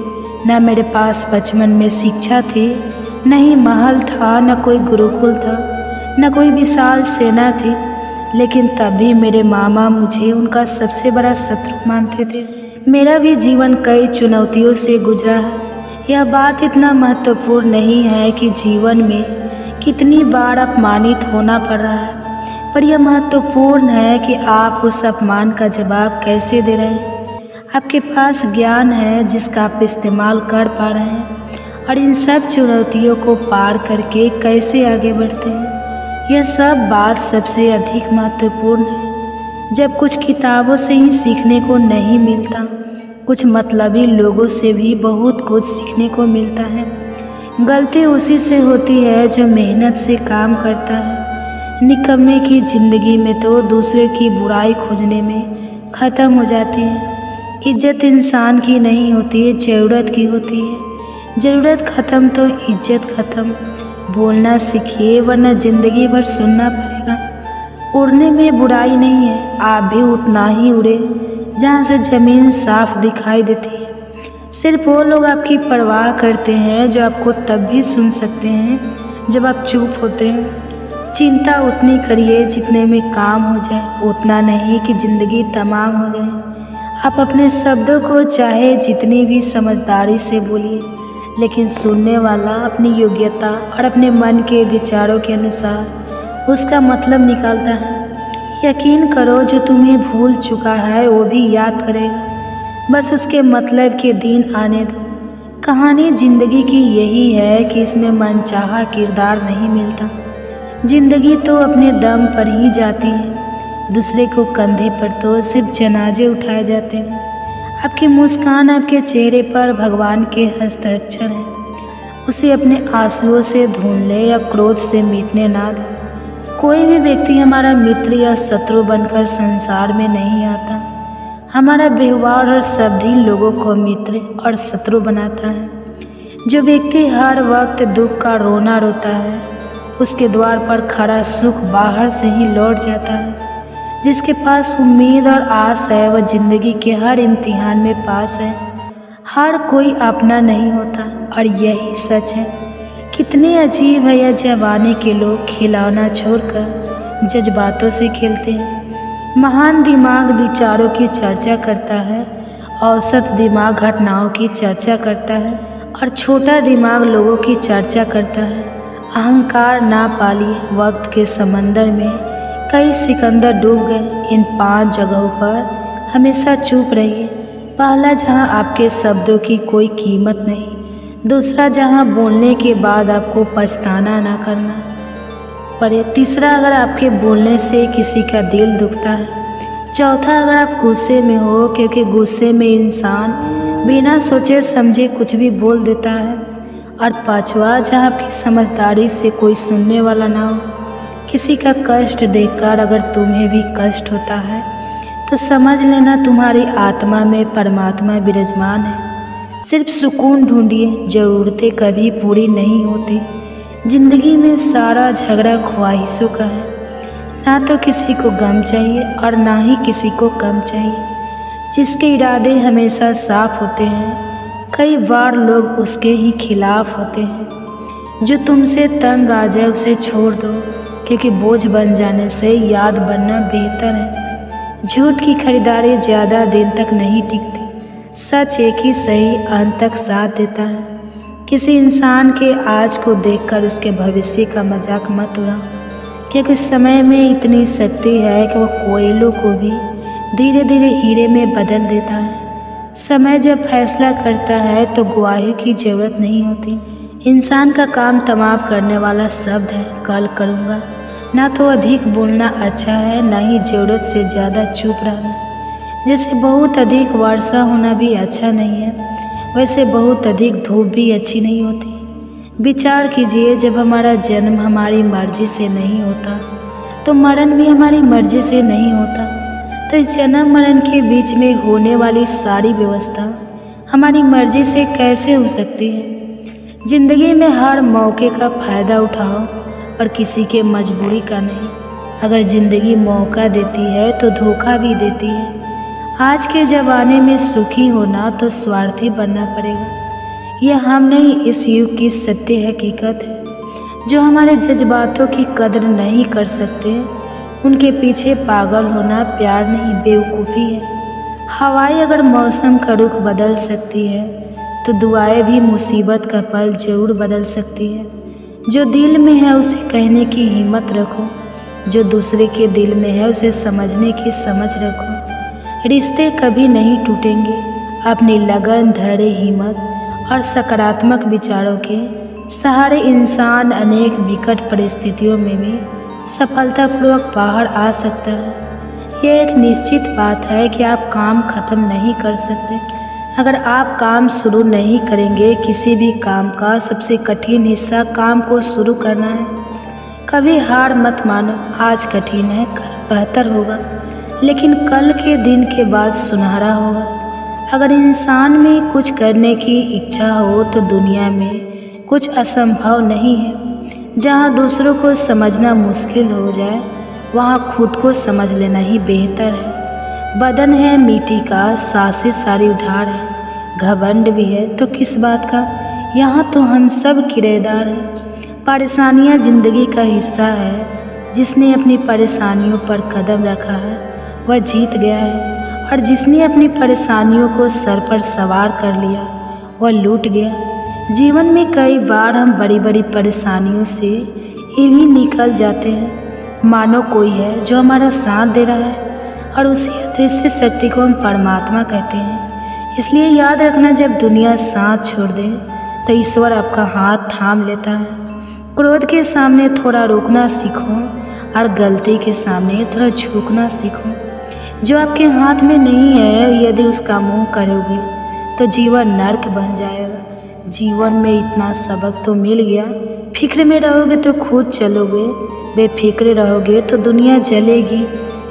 न मेरे पास बचपन में शिक्षा थी, न ही महल था, न कोई गुरुकुल था, न कोई विशाल सेना थी, लेकिन तब भी मेरे मामा मुझे उनका सबसे बड़ा शत्रु मानते थे। मेरा भी जीवन कई चुनौतियों से गुजरा है। यह बात इतना महत्वपूर्ण नहीं है कि जीवन में कितनी बार अपमानित होना पड़ रहा है, पर यह महत्वपूर्ण है कि आप उस अपमान का जवाब कैसे दे रहे हैं। आपके पास ज्ञान है जिसका आप इस्तेमाल कर पा रहे हैं और इन सब चुनौतियों को पार करके कैसे आगे बढ़ते हैं, यह सब बात सबसे अधिक महत्वपूर्ण है। जब कुछ किताबों से ही सीखने को नहीं मिलता, कुछ मतलबी लोगों से भी बहुत कुछ सीखने को मिलता है। गलती उसी से होती है जो मेहनत से काम करता है। निकम्मे की ज़िंदगी में तो दूसरे की बुराई खोजने में ख़त्म हो जाती है। इज्जत इंसान की नहीं होती, ज़रूरत की होती है। ज़रूरत ख़त्म तो इज्जत ख़त्म। बोलना सीखिए वरना ज़िंदगी भर सुनना पड़ेगा। उड़ने में बुराई नहीं है, आप भी उतना ही उड़े जहाँ से ज़मीन साफ दिखाई देती है। सिर्फ वो लोग आपकी परवाह करते हैं जो आपको तब भी सुन सकते हैं जब आप चुप होते हैं। चिंता उतनी करिए जितने में काम हो जाए, उतना नहीं कि ज़िंदगी तमाम हो जाए। आप अपने शब्दों को चाहे जितनी भी समझदारी से बोलिए, लेकिन सुनने वाला अपनी योग्यता और अपने मन के विचारों के अनुसार उसका मतलब निकालता है। यकीन करो, जो तुम्हें भूल चुका है वो भी याद करेगा, बस उसके मतलब के दिन आने दो। कहानी ज़िंदगी की यही है कि इसमें मनचाहा किरदार नहीं मिलता। ज़िंदगी तो अपने दम पर ही जाती है, दूसरे को कंधे पर तो सिर्फ जनाजे उठाए जाते हैं। आपकी मुस्कान आपके चेहरे पर भगवान के हस्ताक्षर हैं। उसे अपने आंसुओं से धुन ले या क्रोध से मिटने ना दे। कोई भी व्यक्ति हमारा मित्र या शत्रु बनकर संसार में नहीं आता। हमारा व्यवहार और शब्द ही लोगों को मित्र और शत्रु बनाता है। जो व्यक्ति हर वक्त दुख का रोना रोता है उसके द्वार पर खड़ा सुख बाहर से ही लौट जाता है। जिसके पास उम्मीद और आस है वह जिंदगी के हर इम्तिहान में पास है। हर कोई अपना नहीं होता और यही सच है। कितने अजीब है यह जवानी के लोग खिलौना छोड़कर जज्बातों से खेलते हैं। महान दिमाग विचारों की चर्चा करता है, औसत दिमाग घटनाओं की चर्चा करता है और छोटा दिमाग लोगों की चर्चा करता है। अहंकार ना पालिए, वक्त के समंदर में कई सिकंदर डूब गए। इन 5 जगहों पर हमेशा चुप रहिए। पहला, जहां आपके शब्दों की कोई कीमत नहीं। दूसरा, जहां बोलने के बाद आपको पछताना ना करना पड़े। तीसरा, अगर आपके बोलने से किसी का दिल दुखता है। चौथा, अगर आप गुस्से में हो, क्योंकि गुस्से में इंसान बिना सोचे समझे कुछ भी बोल देता है। और पांचवा, जहां आपकी समझदारी से कोई सुनने वाला ना हो। किसी का कष्ट देखकर अगर तुम्हें भी कष्ट होता है तो समझ लेना तुम्हारी आत्मा में परमात्मा विराजमान है। सिर्फ सुकून ढूंढिए, ज़रूरतें कभी पूरी नहीं होती। जिंदगी में सारा झगड़ा ख्वाहिशों का है। ना तो किसी को गम चाहिए और ना ही किसी को कम चाहिए। जिसके इरादे हमेशा साफ होते हैं, कई बार लोग उसके ही खिलाफ होते हैं। जो तुमसे तंग आ जाए उसे छोड़ दो, क्योंकि बोझ बन जाने से याद बनना बेहतर है। झूठ की खरीदारी ज़्यादा दिन तक नहीं टिकती। सच एक ही सही अंत तक साथ देता है। किसी इंसान के आज को देखकर उसके भविष्य का मजाक मत उड़ाओ, क्योंकि समय में इतनी शक्ति है कि वह कोयलों को भी धीरे धीरे हीरे में बदल देता है। समय जब फैसला करता है तो गवाही की ज़रूरत नहीं होती। इंसान का काम तमाम करने वाला शब्द है, कल करूँगा। ना तो अधिक बोलना अच्छा है, ना ही ज़रूरत से ज़्यादा चुप रहना। जैसे बहुत अधिक वर्षा होना भी अच्छा नहीं है, वैसे बहुत अधिक धूप भी अच्छी नहीं होती। विचार कीजिए, जब हमारा जन्म हमारी मर्जी से नहीं होता तो मरण भी हमारी मर्जी से नहीं होता। तो इस जन्म मरण के बीच में होने वाली सारी व्यवस्था हमारी मर्जी से कैसे हो सकती है। ज़िंदगी में हर मौके का फ़ायदा उठाओ और किसी के मजबूरी का नहीं। अगर ज़िंदगी मौका देती है तो धोखा भी देती है। आज के ज़माने में सुखी होना तो स्वार्थी बनना पड़ेगा। यह हम नहीं, इस युग की सत्य हकीकत है। जो हमारे जज्बातों की कदर नहीं कर सकते उनके पीछे पागल होना प्यार नहीं, बेवकूफ़ी है। हवाएं अगर मौसम का रुख बदल सकती है तो दुआएं भी मुसीबत का पल जरूर बदल सकती है। जो दिल में है उसे कहने की हिम्मत रखो, जो दूसरे के दिल में है उसे समझने की समझ रखो। रिश्ते कभी नहीं टूटेंगे। अपनी लगन, धैर्य, हिम्मत और सकारात्मक विचारों के सहारे इंसान अनेक विकट परिस्थितियों में भी सफलतापूर्वक बाहर आ सकता है। यह एक निश्चित बात है कि आप काम खत्म नहीं कर सकते अगर आप काम शुरू नहीं करेंगे। किसी भी काम का सबसे कठिन हिस्सा काम को शुरू करना है। कभी हार मत मानो। आज कठिन है, कल बेहतर होगा, लेकिन कल के दिन के बाद सुनहरा होगा। अगर इंसान में कुछ करने की इच्छा हो तो दुनिया में कुछ असंभव नहीं है। जहाँ दूसरों को समझना मुश्किल हो जाए वहाँ खुद को समझ लेना ही बेहतर है। बदन है मिट्टी का, सांसें सारी उधार है। घमंड भी है तो किस बात का, यहाँ तो हम सब किराएदार हैं। परेशानियाँ जिंदगी का हिस्सा है। जिसने अपनी परेशानियों पर कदम रखा है वह जीत गया है, और जिसने अपनी परेशानियों को सर पर सवार कर लिया वह लूट गया। जीवन में कई बार हम बड़ी बड़ी परेशानियों से यूं ही निकल जाते हैं मानो कोई है जो हमारा साथ दे रहा है, और उसी अदृश्य शक्ति को हम परमात्मा कहते हैं। इसलिए याद रखना, जब दुनिया साथ छोड़ दे तो ईश्वर आपका हाथ थाम लेता है। क्रोध के सामने थोड़ा रुकना सीखो और गलती के सामने थोड़ा झुकना सीखो। जो आपके हाथ में नहीं है, यदि उसका मुंह करोगे तो जीवन नर्क बन जाएगा। जीवन में इतना सबक तो मिल गया। फिक्र में रहोगे तो खुद चलोगे, बेफिक्र रहोगे तो दुनिया जलेगी।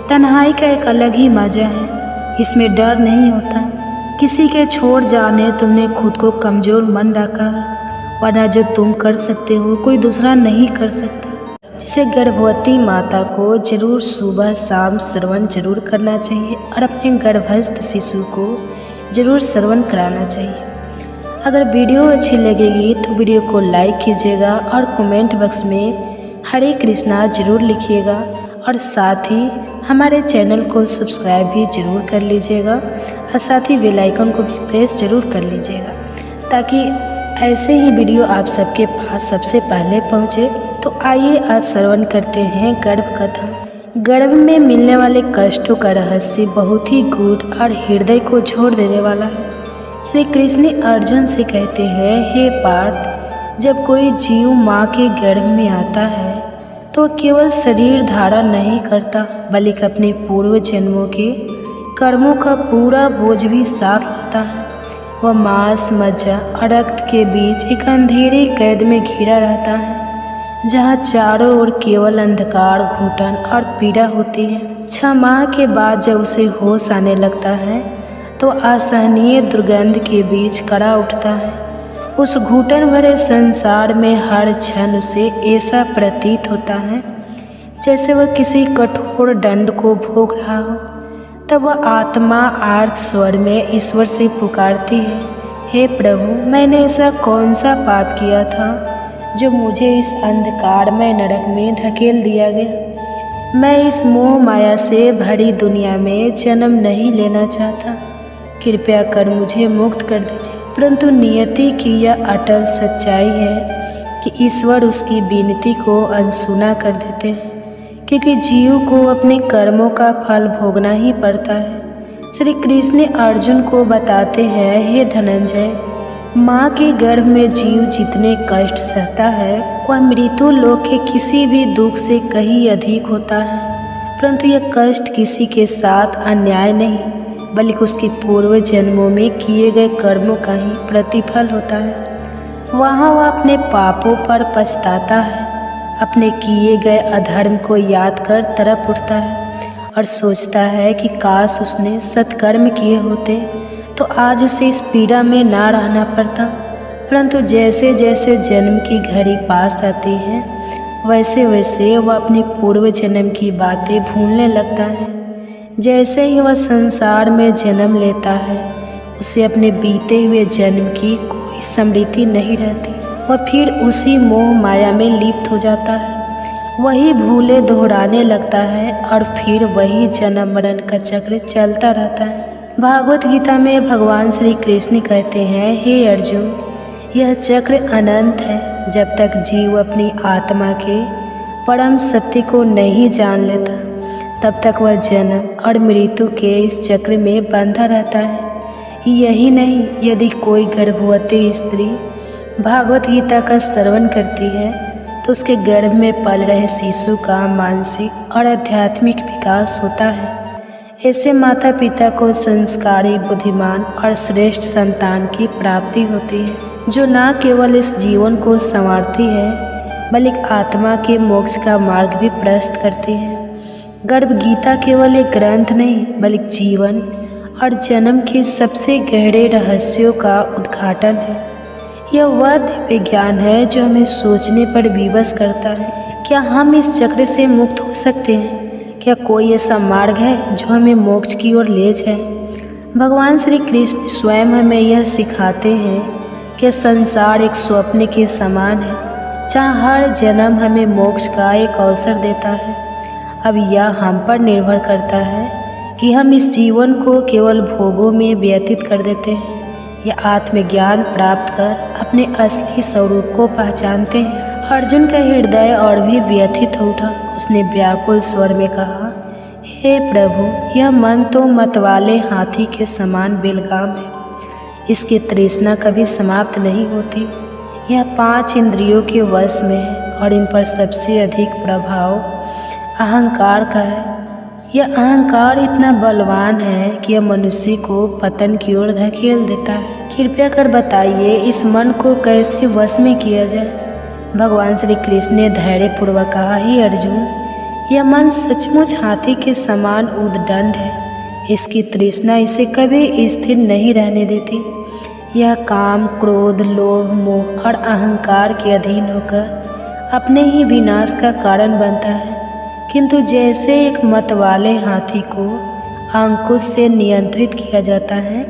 तन्हाई का एक अलग ही मज़ा है, इसमें डर नहीं होता। किसी के छोड़ जाने तुमने खुद को कमज़ोर मन रखा है, वरना जो तुम कर सकते हो कोई दूसरा नहीं कर सकता। जिसे गर्भवती माता को जरूर सुबह शाम श्रवण जरूर करना चाहिए और अपने गर्भस्थ शिशु को जरूर श्रवण कराना चाहिए। अगर वीडियो अच्छी लगेगी तो वीडियो को लाइक कीजिएगा और कमेंट बॉक्स में हरे कृष्णा जरूर लिखिएगा और साथ ही हमारे चैनल को सब्सक्राइब भी जरूर कर लीजिएगा और साथ ही बेल आइकन को भी प्रेस जरूर कर लीजिएगा ताकि ऐसे ही वीडियो आप सबके पास सबसे पहले पहुँचे। तो आइए आज श्रवण करते हैं गर्भ कथा। गर्भ में मिलने वाले कष्टों का रहस्य बहुत ही गूढ़ और हृदय को छोड़ देने वाला है। श्री कृष्ण अर्जुन से कहते हैं, हे पार्थ, जब कोई जीव माँ के गर्भ में आता है तो केवल शरीर धारण नहीं करता बल्कि अपने पूर्व जन्मों के कर्मों का पूरा बोझ भी साथ लाता है। वह मांस, मज्जा और रक्त के बीच एक अंधेरे कैद में घिरा रहता है जहाँ चारों ओर केवल अंधकार, घुटन और पीड़ा होती है। 6 माह के बाद जब उसे होश आने लगता है तो असहनीय दुर्गंध के बीच कड़ा उठता है। उस घुटन भरे संसार में हर क्षण उसे ऐसा प्रतीत होता है जैसे वह किसी कठोर दंड को भोग रहा हो। तब वह आत्मा आर्त स्वर में ईश्वर से पुकारती है, हे प्रभु, मैंने ऐसा कौन सा पाप किया था जो मुझे इस अंधकारमय नरक में धकेल दिया गया। मैं इस मोह माया से भरी दुनिया में जन्म नहीं लेना चाहता, कृपया कर मुझे मुक्त कर दीजिए। परंतु नियति की यह अटल सच्चाई है कि ईश्वर उसकी विनती को अनसुना कर देते हैं, क्योंकि जीव को अपने कर्मों का फल भोगना ही पड़ता है। श्री कृष्ण अर्जुन को बताते हैं, हे धनंजय, माँ के गर्भ में जीव जितने कष्ट सहता है वह मृत्यु लोक के किसी भी दुख से कहीं अधिक होता है। परंतु यह कष्ट किसी के साथ अन्याय नहीं बल्कि उसके पूर्व जन्मों में किए गए कर्मों का ही प्रतिफल होता है। वहाँ वह अपने पापों पर पछताता है, अपने किए गए अधर्म को याद कर तड़प उठता है और सोचता है कि काश उसने सत्कर्म किए होते तो आज उसे इस पीड़ा में ना रहना पड़ता। परंतु जैसे जैसे जन्म की घड़ी पास आती है वैसे वैसे वह अपने पूर्व जन्म की बातें भूलने लगता है। जैसे ही वह संसार में जन्म लेता है उसे अपने बीते हुए जन्म की कोई स्मृति नहीं रहती। वह फिर उसी मोह माया में लिप्त हो जाता है, वही भूले दोहराने लगता है और फिर वही जन्म मरण का चक्र चलता रहता है। भागवत गीता में भगवान श्री कृष्ण कहते हैं, हे अर्जुन, यह चक्र अनंत है। जब तक जीव अपनी आत्मा के परम सत्य को नहीं जान लेता तब तक वह जन्म और मृत्यु के इस चक्र में बंधा रहता है। यही नहीं, यदि कोई गर्भवती स्त्री भागवत गीता का श्रवण करती है तो उसके गर्भ में पल रहे शिशु का मानसिक और आध्यात्मिक विकास होता है। ऐसे माता पिता को संस्कारी, बुद्धिमान और श्रेष्ठ संतान की प्राप्ति होती है जो न केवल इस जीवन को संवारती है बल्कि आत्मा के मोक्ष का मार्ग भी प्रशस्त करती है। गर्भ गीता केवल एक ग्रंथ नहीं बल्कि जीवन और जन्म के सबसे गहरे रहस्यों का उद्घाटन है। यह वह दिव्य ज्ञान है जो हमें सोचने पर विवश करता है। क्या हम इस चक्र से मुक्त हो सकते हैं? क्या कोई ऐसा मार्ग है जो हमें मोक्ष की ओर ले जाए? भगवान श्री कृष्ण स्वयं हमें यह सिखाते हैं कि संसार एक स्वप्न के समान है जहाँ हर जन्म हमें मोक्ष का एक अवसर देता है। अब यह हम पर निर्भर करता है कि हम इस जीवन को केवल भोगों में व्यतीत कर देते हैं या आत्मज्ञान प्राप्त कर अपने असली स्वरूप को पहचानते हैं। अर्जुन का हृदय और भी व्यथित हो उठा। उसने व्याकुल स्वर में कहा, हे प्रभु, यह मन तो मतवाले हाथी के समान बेलगाम है। इसकी तृष्णा कभी समाप्त नहीं होती। यह 5 इंद्रियों के वश में है और इन पर सबसे अधिक प्रभाव अहंकार का है। यह अहंकार इतना बलवान है कि यह मनुष्य को पतन की ओर धकेल देता है। कृपया कर बताइए इस मन को कैसे वश में किया जाए। भगवान श्री कृष्ण ने धैर्यपूर्वक कहा, हे अर्जुन, यह मन सचमुच हाथी के समान उद्दंड है। इसकी तृष्णा इसे कभी स्थिर नहीं रहने देती। यह काम, क्रोध, लोभ, मोह और अहंकार के अधीन होकर अपने ही विनाश का कारण बनता है। किंतु जैसे एक मतवाले हाथी को अंकुश से नियंत्रित किया जाता है,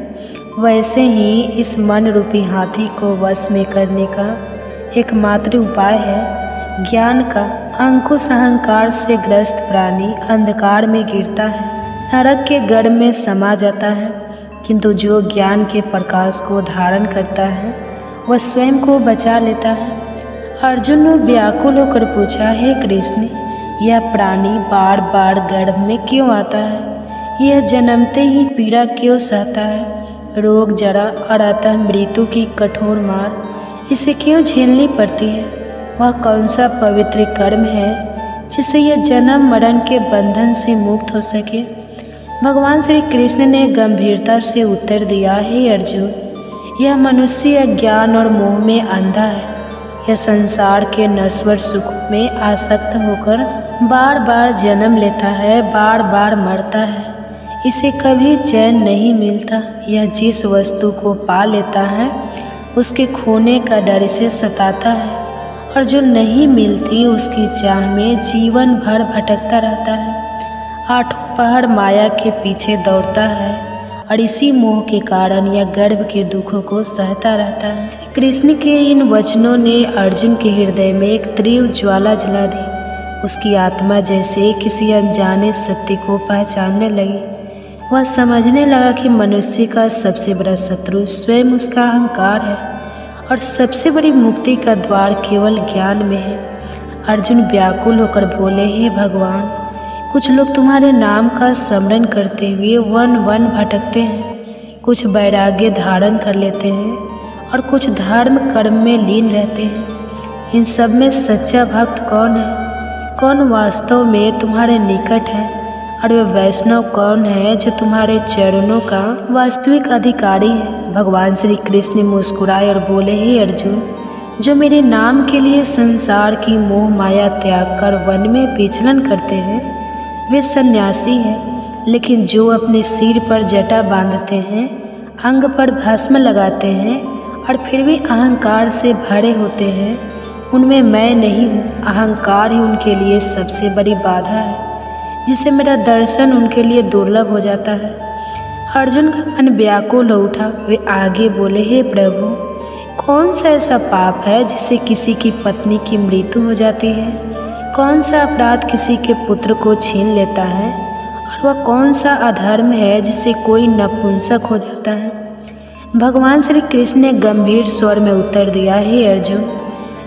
वैसे ही इस मन रूपी हाथी को वश में करने का एकमात्र उपाय है ज्ञान का। अंकुश अहंकार से ग्रस्त प्राणी अंधकार में गिरता है, नरक के गर्भ में समा जाता है। किंतु जो ज्ञान के प्रकाश को धारण करता है वह स्वयं को बचा लेता है। अर्जुन ने व्याकुल होकर पूछा, हे कृष्ण, यह प्राणी बार बार गर्भ में क्यों आता है? यह जन्मते ही पीड़ा क्यों सहता है? रोग, जरा और अतः मृत्यु की कठोर मार इसे क्यों झेलनी पड़ती है? वह कौन सा पवित्र कर्म है जिससे यह जन्म मरण के बंधन से मुक्त हो सके? भगवान श्री कृष्ण ने गंभीरता से उत्तर दिया, हे अर्जुन, यह मनुष्य अज्ञान और मोह में अंधा है। यह संसार के नश्वर सुख में आसक्त होकर बार बार जन्म लेता है, बार बार मरता है। इसे कभी चैन नहीं मिलता। यह जिस वस्तु को पा लेता है उसके खोने का डर इसे सताता है, और जो नहीं मिलती उसकी चाह में जीवन भर भटकता रहता है। आठों पहर माया के पीछे दौड़ता है और इसी मोह के कारण यह गर्भ के दुखों को सहता रहता है। श्री कृष्ण के इन वचनों ने अर्जुन के हृदय में एक तीव्र ज्वाला जला दी। उसकी आत्मा जैसे किसी अनजाने सत्य को पहचानने लगी। वह समझने लगा कि मनुष्य का सबसे बड़ा शत्रु स्वयं उसका अहंकार है और सबसे बड़ी मुक्ति का द्वार केवल ज्ञान में है। अर्जुन व्याकुल होकर बोले, हे भगवान, कुछ लोग तुम्हारे नाम का स्मरण करते हुए वन वन भटकते हैं, कुछ वैराग्य धारण कर लेते हैं और कुछ धर्म कर्म में लीन रहते हैं। इन सब में सच्चा भक्त कौन है? कौन वास्तव में तुम्हारे निकट है? और वह वैष्णव कौन है जो तुम्हारे चरणों का वास्तविक अधिकारी है? भगवान श्री कृष्ण मुस्कुराए और बोले, हे अर्जुन, जो मेरे नाम के लिए संसार की मोह माया त्याग कर वन में विचलन करते हैं वे सन्यासी हैं, लेकिन जो अपने सिर पर जटा बांधते हैं, अंग पर भस्म लगाते हैं और फिर भी अहंकार से भरे होते हैं, उनमें मैं नहीं हूँ। अहंकार ही उनके लिए सबसे बड़ी बाधा है, जिससे मेरा दर्शन उनके लिए दुर्लभ हो जाता है। अर्जुन का मन व्याकुल हो उठा। वे आगे बोले, हे प्रभु, कौन सा ऐसा पाप है जिससे किसी की पत्नी की मृत्यु हो जाती है? कौन सा अपराध किसी के पुत्र को छीन लेता है? और वह कौन सा अधर्म है जिससे कोई नपुंसक हो जाता है? भगवान श्री कृष्ण ने गंभीर स्वर में उत्तर दिया, हे अर्जुन,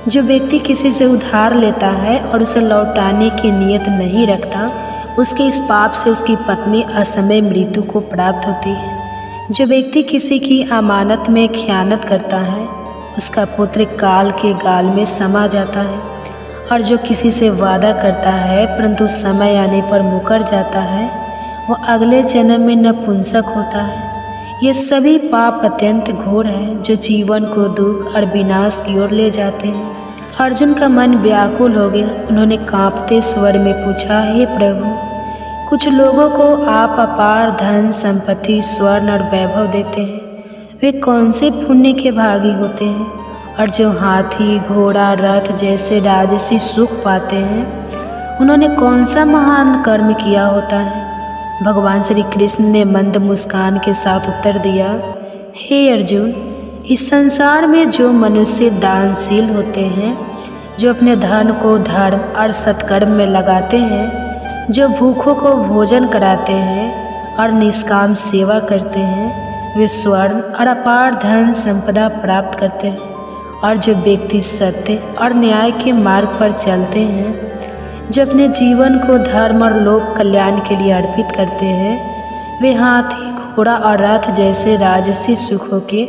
जो व्यक्ति किसी से उधार लेता है और उसे लौटाने की नियत नहीं रखता, उसके इस पाप से उसकी पत्नी असमय मृत्यु को प्राप्त होती है। जो व्यक्ति किसी की अमानत में खयानत करता है, उसका पुत्र काल के गाल में समा जाता है। और जो किसी से वादा करता है परंतु समय आने पर मुकर जाता है, वह अगले जन्म में नपुंसक होता है। ये सभी पाप अत्यंत घोर है जो जीवन को दुख और विनाश की ओर ले जाते हैं। अर्जुन का मन व्याकुल हो गया। उन्होंने कांपते स्वर में पूछा, हे प्रभु, कुछ लोगों को आप अपार धन संपत्ति स्वर्ण और वैभव देते हैं, वे कौन से पुण्य के भागी होते हैं? और जो हाथी घोड़ा रथ जैसे राजसी सुख पाते हैं, उन्होंने कौन सा महान कर्म किया होता है? भगवान श्री कृष्ण ने मंद मुस्कान के साथ उत्तर दिया, हे अर्जुन, इस संसार में जो मनुष्य दानशील होते हैं, जो अपने धन को धर्म और सत्कर्म में लगाते हैं, जो भूखों को भोजन कराते हैं और निष्काम सेवा करते हैं, वे स्वर्ण और अपार धन संपदा प्राप्त करते हैं। और जो व्यक्ति सत्य और न्याय के मार्ग पर चलते हैं, जो अपने जीवन को धर्म और लोक कल्याण के लिए अर्पित करते हैं, वे हाथी घोड़ा और रथ जैसे राजसी सुखों के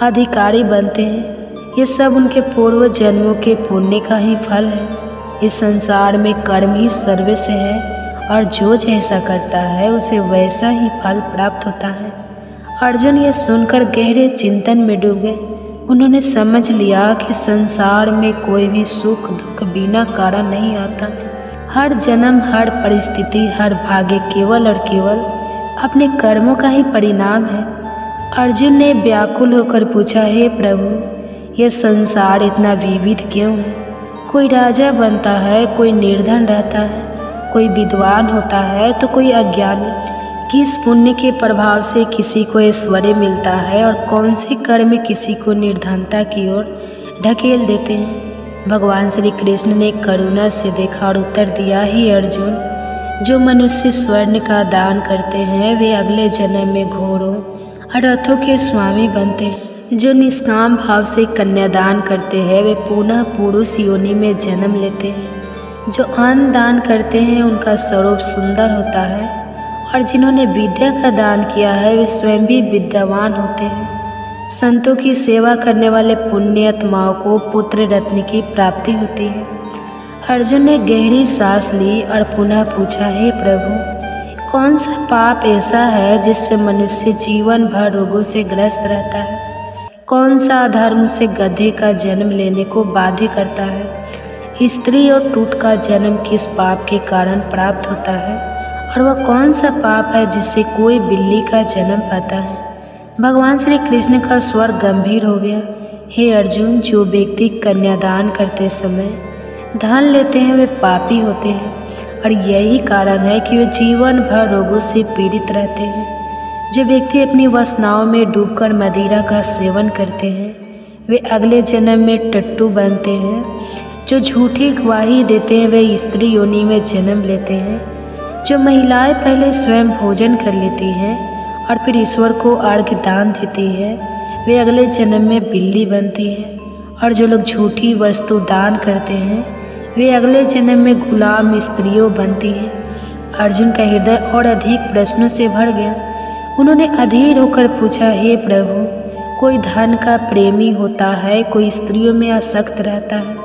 अधिकारी बनते हैं। ये सब उनके पूर्व जन्मों के पुण्य का ही फल है। इस संसार में कर्म ही सर्वस्व है और जो जैसा करता है उसे वैसा ही फल प्राप्त होता है। अर्जुन ये सुनकर गहरे चिंतन में डूब गए। उन्होंने समझ लिया कि संसार में कोई भी सुख दुख बिना कारण नहीं आता। हर जन्म, हर परिस्थिति, हर भाग्य केवल और केवल अपने कर्मों का ही परिणाम है। अर्जुन ने व्याकुल होकर पूछा, हे प्रभु, यह संसार इतना विविध क्यों है? कोई राजा बनता है, कोई निर्धन रहता है, कोई विद्वान होता है तो कोई अज्ञानी। किस पुण्य के प्रभाव से किसी को ऐश्वर्य मिलता है और कौन से कर्म किसी को निर्धनता की ओर ढकेल देते हैं। भगवान श्री कृष्ण ने करुणा से देखा और उत्तर दिया, हे अर्जुन, जो मनुष्य स्वर्ण का दान करते हैं वे अगले जन्म में घोड़ों और रथों के स्वामी बनते हैं। जो निष्काम भाव से कन्यादान करते हैं वे पुनः पुरुष योनि में जन्म लेते हैं। जो अन्न दान करते हैं उनका स्वरूप सुंदर होता है और जिन्होंने विद्या का दान किया है वे स्वयं भी विद्यावान होते हैं। संतों की सेवा करने वाले पुण्य आत्माओं को पुत्र रत्न की प्राप्ति होती है। अर्जुन ने गहरी सांस ली और पुनः पूछा, हे प्रभु, कौन सा पाप ऐसा है जिससे मनुष्य जीवन भर रोगों से ग्रस्त रहता है? कौन सा अधर्म उसे गधे का जन्म लेने को बाध्य करता है? स्त्री और टूट का जन्म किस पाप के कारण प्राप्त होता है? और वह कौन सा पाप है जिससे कोई बिल्ली का जन्म पाता है? भगवान श्री कृष्ण का स्वर गंभीर हो गया। हे अर्जुन, जो व्यक्ति कन्यादान करते समय धन लेते हैं वे पापी होते हैं और यही कारण है कि वे जीवन भर रोगों से पीड़ित रहते हैं। जो व्यक्ति अपनी वासनाओं में डूबकर मदिरा का सेवन करते हैं वे अगले जन्म में टट्टू बनते हैं। जो झूठी गवाही देते हैं वे स्त्री योनि में जन्म लेते हैं। जो महिलाएं पहले स्वयं भोजन कर लेती हैं और फिर ईश्वर को अर्घ्य दान देती हैं वे अगले जन्म में बिल्ली बनती हैं। और जो लोग झूठी वस्तु दान करते हैं वे अगले जन्म में गुलाम स्त्रियों बनती हैं। अर्जुन का हृदय और अधिक प्रश्नों से भर गया। उन्होंने अधीर होकर पूछा, हे प्रभु, कोई धन का प्रेमी होता है, कोई स्त्रियों में आसक्त रहता है,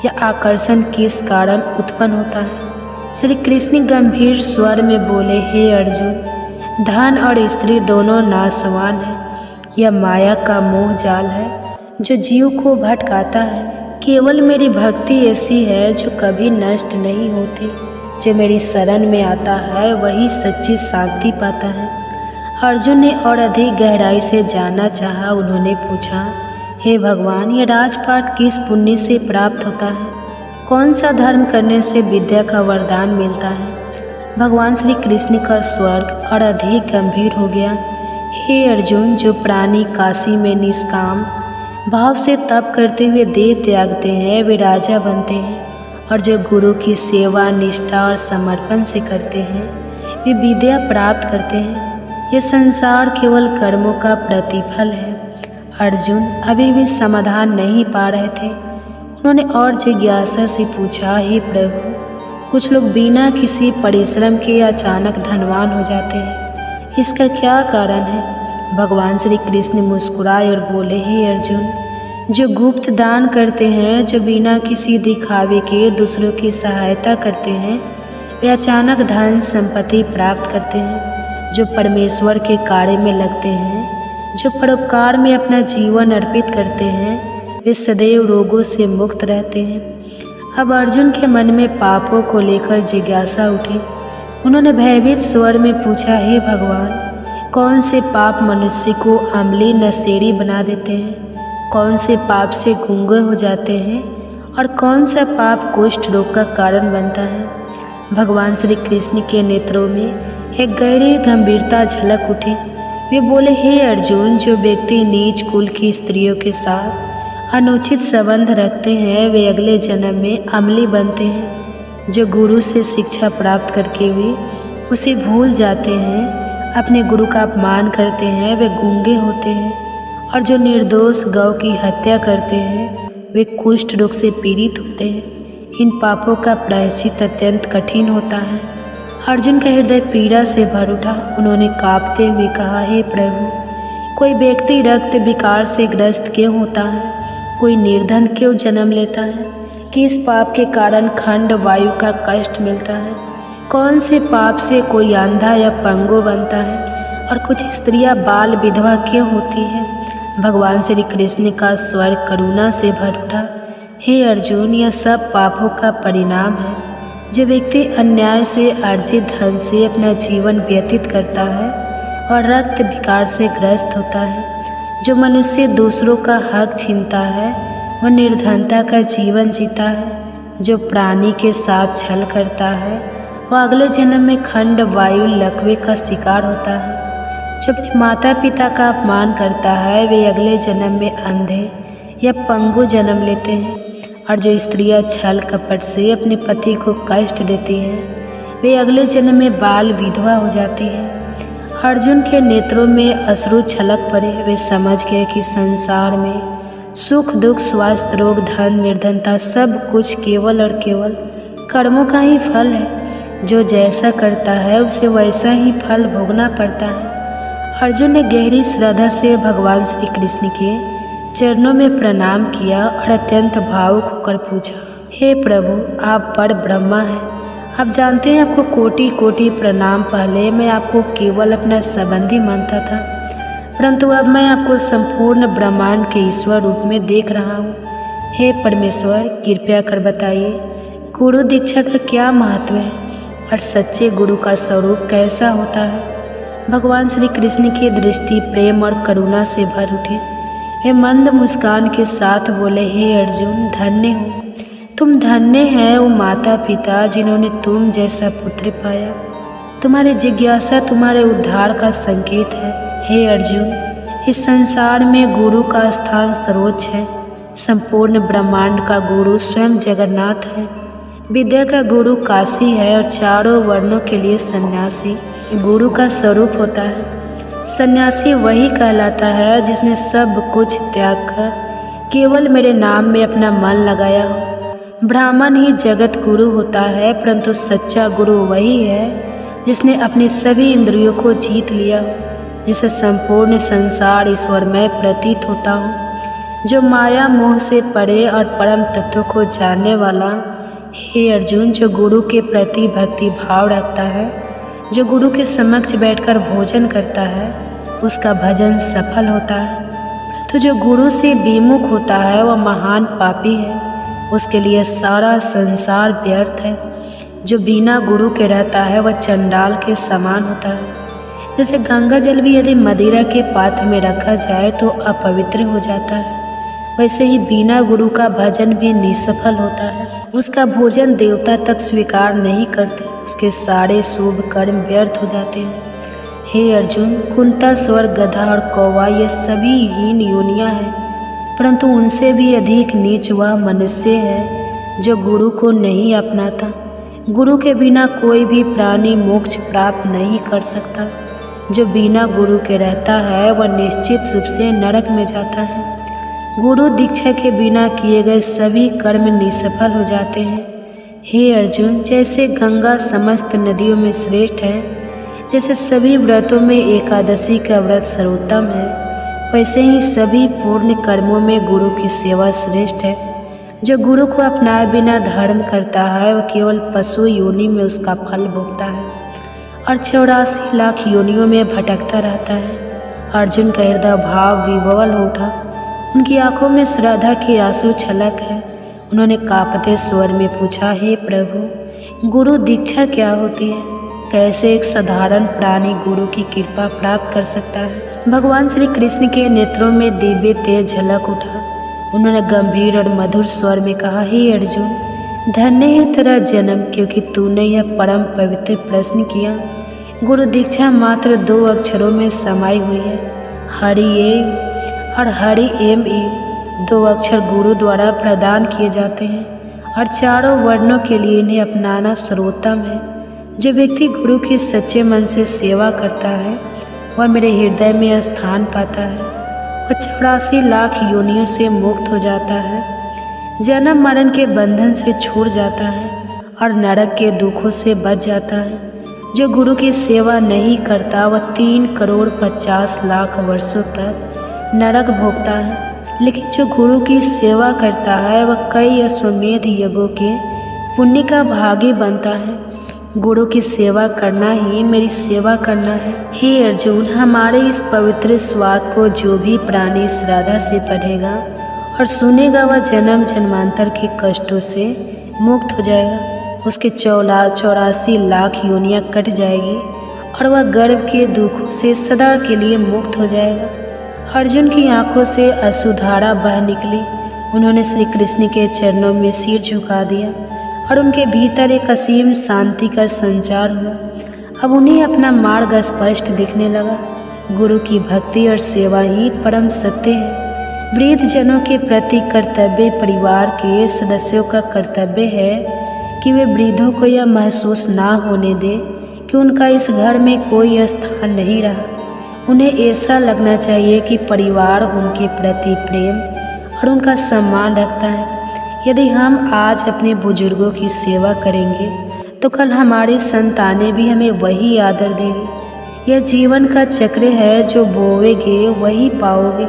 या आकर्षण किस कारण उत्पन्न होता है? श्री कृष्ण गंभीर स्वर में बोले, हे अर्जुन, धन और स्त्री दोनों नाशवान हैं। यह माया का मोह जाल है जो जीव को भटकाता है। केवल मेरी भक्ति ऐसी है जो कभी नष्ट नहीं होती। जो मेरी शरण में आता है वही सच्ची शांति पाता है। अर्जुन ने और अधिक गहराई से जानना चाहा। उन्होंने पूछा, हे भगवान, यह राजपाट किस पुण्य से प्राप्त होता है? कौन सा धर्म करने से विद्या का वरदान मिलता है? भगवान श्री कृष्ण का स्वर और अधिक गंभीर हो गया। हे अर्जुन, जो प्राणी काशी में निष्काम भाव से तप करते हुए देह त्यागते हैं वे राजा बनते हैं। और जो गुरु की सेवा निष्ठा और समर्पण से करते हैं वे विद्या प्राप्त करते हैं। ये संसार केवल कर्मों का प्रतिफल है। अर्जुन अभी भी समाधान नहीं पा रहे थे। उन्होंने और जिज्ञासा से पूछा, हे प्रभु, कुछ लोग बिना किसी परिश्रम के अचानक धनवान हो जाते हैं, इसका क्या कारण है? भगवान श्री कृष्ण मुस्कुराए और बोले, हे अर्जुन, जो गुप्त दान करते हैं, जो बिना किसी दिखावे के दूसरों की सहायता करते हैं, वे अचानक धन संपत्ति प्राप्त करते हैं। जो परमेश्वर के कार्य में लगते हैं, जो परोपकार में अपना जीवन अर्पित करते हैं, वे सदैव रोगों से मुक्त रहते हैं। अब अर्जुन के मन में पापों को लेकर जिज्ञासा उठी। उन्होंने भयभीत स्वर में पूछा, हे भगवान, कौन से पाप मनुष्य को अम्ली नशेड़ी बना देते हैं? कौन से पाप से गूंगे हो जाते हैं और कौन सा पाप कुष्ठ रोग का कारण बनता है? भगवान श्री कृष्ण के नेत्रों में एक गहरी गंभीरता झलक उठी। वे बोले, हे अर्जुन, जो व्यक्ति नीच कुल की स्त्रियों के साथ अनुचित संबंध रखते हैं वे अगले जन्म में अम्ली बनते हैं। जो गुरु से शिक्षा प्राप्त करके भी उसे भूल जाते हैं, अपने गुरु का अपमान करते हैं, वे गूंगे होते हैं। और जो निर्दोष गौ की हत्या करते हैं वे कुष्ठ रोग से पीड़ित होते हैं। इन पापों का प्रायश्चित अत्यंत कठिन होता है। अर्जुन का हृदय पीड़ा से भर उठा। उन्होंने कांपते हुए कहा, हे प्रभु, कोई व्यक्ति रक्त विकार से ग्रस्त क्यों होता है? कोई निर्धन क्यों जन्म लेता है? किस पाप के कारण खंड वायु का कष्ट मिलता है? कौन से पाप से कोई अंधा या पंगु बनता है? और कुछ स्त्रियां बाल विधवा क्यों होती है? भगवान श्री कृष्ण का स्वर करुणा से भर उठा। हे अर्जुन, यह सब पापों का परिणाम है। जो व्यक्ति अन्याय से अर्जित धन से अपना जीवन व्यतीत करता है और रक्त विकार से ग्रस्त होता है, जो मनुष्य दूसरों का हक छीनता है वह निर्धनता का जीवन जीता है। जो प्राणी के साथ छल करता है वह अगले जन्म में खंड वायु लकवे का शिकार होता है। जो अपने माता पिता का अपमान करता है वे अगले जन्म में अंधे या पंगु जन्म लेते हैं। और जो स्त्रियां छल कपट से अपने पति को कष्ट देती हैं वे अगले जन्म में बाल विधवा हो जाती हैं। अर्जुन के नेत्रों में अश्रु छलक पड़े। वे समझ गए कि संसार में सुख दुख स्वास्थ्य रोग धन निर्धनता सब कुछ केवल और केवल कर्मों का ही फल है। जो जैसा करता है उसे वैसा ही फल भोगना पड़ता है। अर्जुन ने गहरी श्रद्धा से भगवान श्री कृष्ण के चरणों में प्रणाम किया और अत्यंत भावुक होकर पूछा, हे प्रभु, आप पर ब्रह्मा हैं। आप जानते हैं आपको कोटि कोटि प्रणाम। पहले मैं आपको केवल अपना संबंधी मानता था, परंतु अब मैं आपको संपूर्ण ब्रह्मांड के ईश्वर रूप में देख रहा हूँ। हे परमेश्वर, कृपया कर बताइए गुरु दीक्षा का क्या महत्व है और सच्चे गुरु का स्वरूप कैसा होता है। भगवान श्री कृष्ण की दृष्टि प्रेम और करुणा से भर उठी। वे मंद मुस्कान के साथ बोले, हे अर्जुन, धन्य हो तुम, धन्य है वो माता पिता जिन्होंने तुम जैसा पुत्र पाया। तुम्हारी जिज्ञासा तुम्हारे उद्धार का संकेत है। हे अर्जुन, इस संसार में गुरु का स्थान सर्वोच्च है। संपूर्ण ब्रह्मांड का गुरु स्वयं जगन्नाथ है। विद्या का गुरु काशी है और चारों वर्णों के लिए सन्यासी गुरु का स्वरूप होता है। सन्यासी वही कहलाता है जिसने सब कुछ त्याग कर केवल मेरे नाम में अपना मन लगाया हो। ब्राह्मण ही जगत गुरु होता है, परंतु सच्चा गुरु वही है जिसने अपनी सभी इंद्रियों को जीत लिया हो, जिसे संपूर्ण संसार ईश्वरमय प्रतीत होता हो, जो माया मोह से परे और परम तत्व को जानने वाला। हे अर्जुन, जो गुरु के प्रति भक्ति भाव रखता है, जो गुरु के समक्ष बैठकर भोजन करता है, उसका भजन सफल होता है। तो जो गुरु से विमुख होता है वह महान पापी है, उसके लिए सारा संसार व्यर्थ है। जो बिना गुरु के रहता है वह चंडाल के समान होता है। जैसे गंगा जल भी यदि मदिरा के पात्र में रखा जाए तो अपवित्र हो जाता है, वैसे ही बिना गुरु का भजन भी निष्फल होता है। उसका भोजन देवता तक स्वीकार नहीं करते, उसके सारे शुभ कर्म व्यर्थ हो जाते हैं। हे अर्जुन, कुंता, स्वर्ग, गधा और कौवा ये सभी हीन योनियां हैं, परंतु उनसे भी अधिक नीच वह मनुष्य है जो गुरु को नहीं अपनाता। गुरु के बिना कोई भी प्राणी मोक्ष प्राप्त नहीं कर सकता। जो बिना गुरु के रहता है वह निश्चित रूप से नरक में जाता है। गुरु दीक्षा के बिना किए गए सभी कर्म निष्फल हो जाते हैं। हे अर्जुन, जैसे गंगा समस्त नदियों में श्रेष्ठ है, जैसे सभी व्रतों में एकादशी का व्रत सर्वोत्तम है, वैसे ही सभी पूर्ण कर्मों में गुरु की सेवा श्रेष्ठ है। जो गुरु को अपनाए बिना धर्म करता है वह केवल पशु योनि में उसका फल भोगता है और 84 लाख योनियों में भटकता रहता है। अर्जुन का हृदय भाव विह्वल हो उठा। उनकी आंखों में श्रद्धा के आंसू छलक है। उन्होंने कांपते स्वर में पूछा, हे प्रभु, गुरु दीक्षा क्या होती है? कैसे एक साधारण प्राणी गुरु की कृपा प्राप्त कर सकता है? भगवान श्री कृष्ण के नेत्रों में दिव्य तेज झलक उठा। उन्होंने गंभीर और मधुर स्वर में कहा, हे अर्जुन, धन्य है तेरा जन्म, क्योंकि तूने यह परम पवित्र प्रश्न किया। गुरु दीक्षा मात्र 2 अक्षरों में समाई हुई है, हरि एव और हरि एम ई। 2 अक्षर गुरु द्वारा प्रदान किए जाते हैं और चारों वर्णों के लिए इन्हें अपनाना सर्वोत्तम है। जो व्यक्ति गुरु की सच्चे मन से सेवा करता है वह मेरे हृदय में स्थान पाता है। वह 84 लाख योनियों से मुक्त हो जाता है, जन्म मरण के बंधन से छूट जाता है और नरक के दुखों से बच जाता है। जो गुरु की सेवा नहीं करता वह 3 करोड़ 50 लाख वर्षों तक नरक भोगता है, लेकिन जो गुरु की सेवा करता है वह कई अश्वमेध यज्ञों के पुण्य का भागी बनता है। गुरु की सेवा करना ही मेरी सेवा करना है। हे अर्जुन, हमारे इस पवित्र स्वाद को जो भी प्राणी श्रद्धा से पढ़ेगा और सुनेगा वह जन्म जन्मांतर के कष्टों से मुक्त हो जाएगा। उसके 84 लाख योनियाँ कट जाएगी और वह गर्भ के दुखों से सदा के लिए मुक्त हो जाएगा। अर्जुन की आंखों से अश्रुधारा बह निकली। उन्होंने श्री कृष्ण के चरणों में सिर झुका दिया और उनके भीतर एक असीम शांति का संचार हुआ। अब उन्हें अपना मार्ग स्पष्ट दिखने लगा। गुरु की भक्ति और सेवा ही परम सत्य है। वृद्ध जनों के प्रति कर्तव्य परिवार के सदस्यों का कर्तव्य है कि वे वृद्धों को यह महसूस ना होने दें कि उनका इस घर में कोई स्थान नहीं रहा। उन्हें ऐसा लगना चाहिए कि परिवार उनके प्रति प्रेम और उनका सम्मान रखता है। यदि हम आज अपने बुजुर्गों की सेवा करेंगे तो कल हमारी संतानें भी हमें वही आदर देगी। यह जीवन का चक्र है, जो बोवेगे वही पाओगे।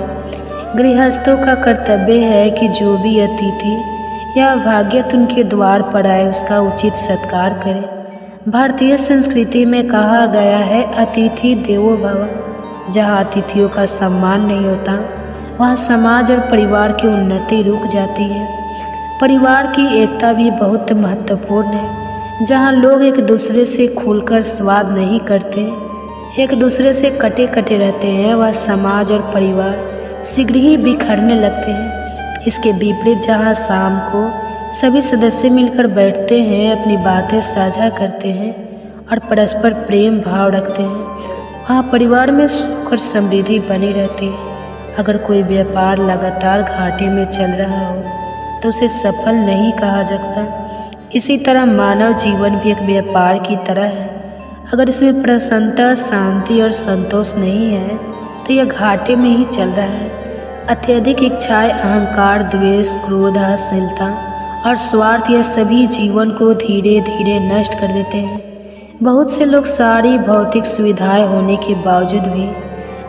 गृहस्थों का कर्तव्य है कि जो भी अतिथि या अभाग्यत उनके द्वार पर आए उसका उचित सत्कार करें। भारतीय संस्कृति में कहा गया है, अतिथि देवो भव। जहाँ अतिथियों का सम्मान नहीं होता वहाँ समाज और परिवार की उन्नति रुक जाती है। परिवार की एकता भी बहुत महत्वपूर्ण है। जहाँ लोग एक दूसरे से खुलकर संवाद नहीं करते, एक दूसरे से कटे कटे रहते हैं, वह समाज और परिवार शीघ्र ही बिखरने लगते हैं। इसके विपरीत जहाँ शाम को सभी सदस्य मिलकर बैठते हैं, अपनी बातें साझा करते हैं और परस्पर प्रेम भाव रखते हैं, वहाँ परिवार में सुख और समृद्धि बनी रहती है। अगर कोई व्यापार लगातार घाटे में चल रहा हो तो उसे सफल नहीं कहा जाता। इसी तरह मानव जीवन भी एक व्यापार की तरह है। अगर इसमें प्रसन्नता, शांति और संतोष नहीं है तो यह घाटे में ही चल रहा है। अत्यधिक इच्छाएं, अहंकार, द्वेष, क्रोध, असहिष्णुता और स्वार्थ, यह सभी जीवन को धीरे धीरे नष्ट कर देते हैं। बहुत से लोग सारी भौतिक सुविधाएं होने के बावजूद भी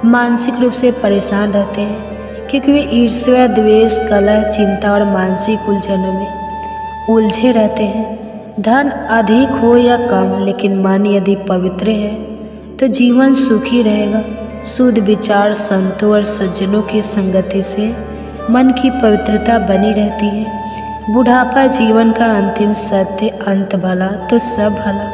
मानसिक रूप से परेशान रहते हैं, क्योंकि वे ईर्ष्या, द्वेष, कलह, चिंता और मानसिक उलझनों में उलझे रहते हैं। धन अधिक हो या कम, लेकिन मन यदि पवित्र है तो जीवन सुखी रहेगा। शुद्ध विचार, संतों और सज्जनों की संगति से मन की पवित्रता बनी रहती है। बुढ़ापा जीवन का अंतिम सत्य, अंत भला तो सब भला,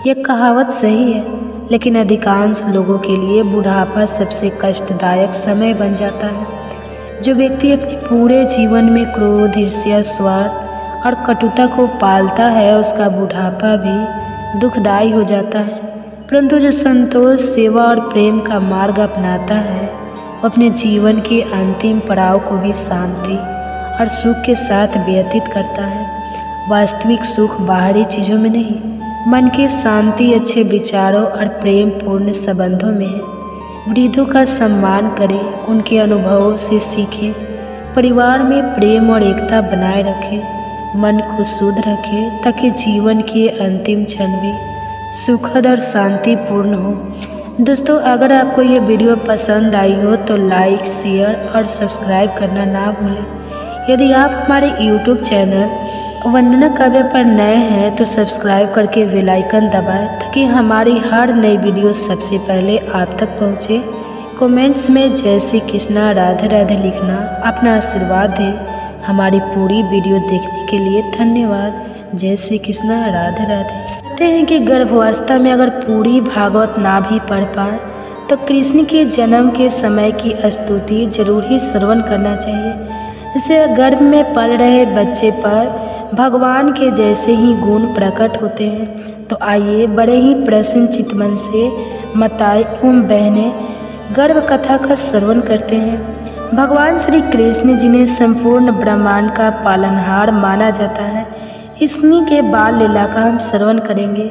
यह कहावत सही है, लेकिन अधिकांश लोगों के लिए बुढ़ापा सबसे कष्टदायक समय बन जाता है। जो व्यक्ति अपने पूरे जीवन में क्रोध, ईर्ष्या, स्वार्थ और कटुता को पालता है, उसका बुढ़ापा भी दुखदायी हो जाता है। परंतु जो संतोष, सेवा और प्रेम का मार्ग अपनाता है, वो अपने जीवन के अंतिम पड़ाव को भी शांति और सुख के साथ व्यतीत करता है। वास्तविक सुख बाहरी चीज़ों में नहीं, मन की शांति, अच्छे विचारों और प्रेम पूर्ण संबंधों में है। वृद्धों का सम्मान करें, उनके अनुभवों से सीखें, परिवार में प्रेम और एकता बनाए रखें, मन को शुद्ध रखें ताकि जीवन के अंतिम क्षण भी सुखद और शांतिपूर्ण हो। दोस्तों, अगर आपको ये वीडियो पसंद आई हो तो लाइक, शेयर और सब्सक्राइब करना ना भूलें। यदि आप हमारे YouTube चैनल वंदना काव्य पर नए हैं तो सब्सक्राइब करके बेल आइकन दबाएं ताकि हमारी हर नई वीडियो सबसे पहले आप तक पहुंचे। कमेंट्स में जय श्री कृष्णा, राधे राधे लिखना, अपना आशीर्वाद दें। हमारी पूरी वीडियो देखने के लिए धन्यवाद। जय श्री कृष्णा, राधे राधे। कहते हैं कि गर्भावस्था में अगर पूरी भागवत ना भी पढ़ पाए तो कृष्ण के जन्म के समय की स्तुति जरूर ही श्रवण करना चाहिए। इसे गर्भ में पल रहे बच्चे पर भगवान के जैसे ही गुण प्रकट होते हैं। तो आइए बड़े ही प्रसन्न चित्त मन से माताएं एवं बहनें गर्भ कथा का श्रवण करते हैं। भगवान श्री कृष्ण जिन्हें संपूर्ण ब्रह्मांड का पालनहार माना जाता है, इन्हीं के बाल लीला का हम श्रवण करेंगे।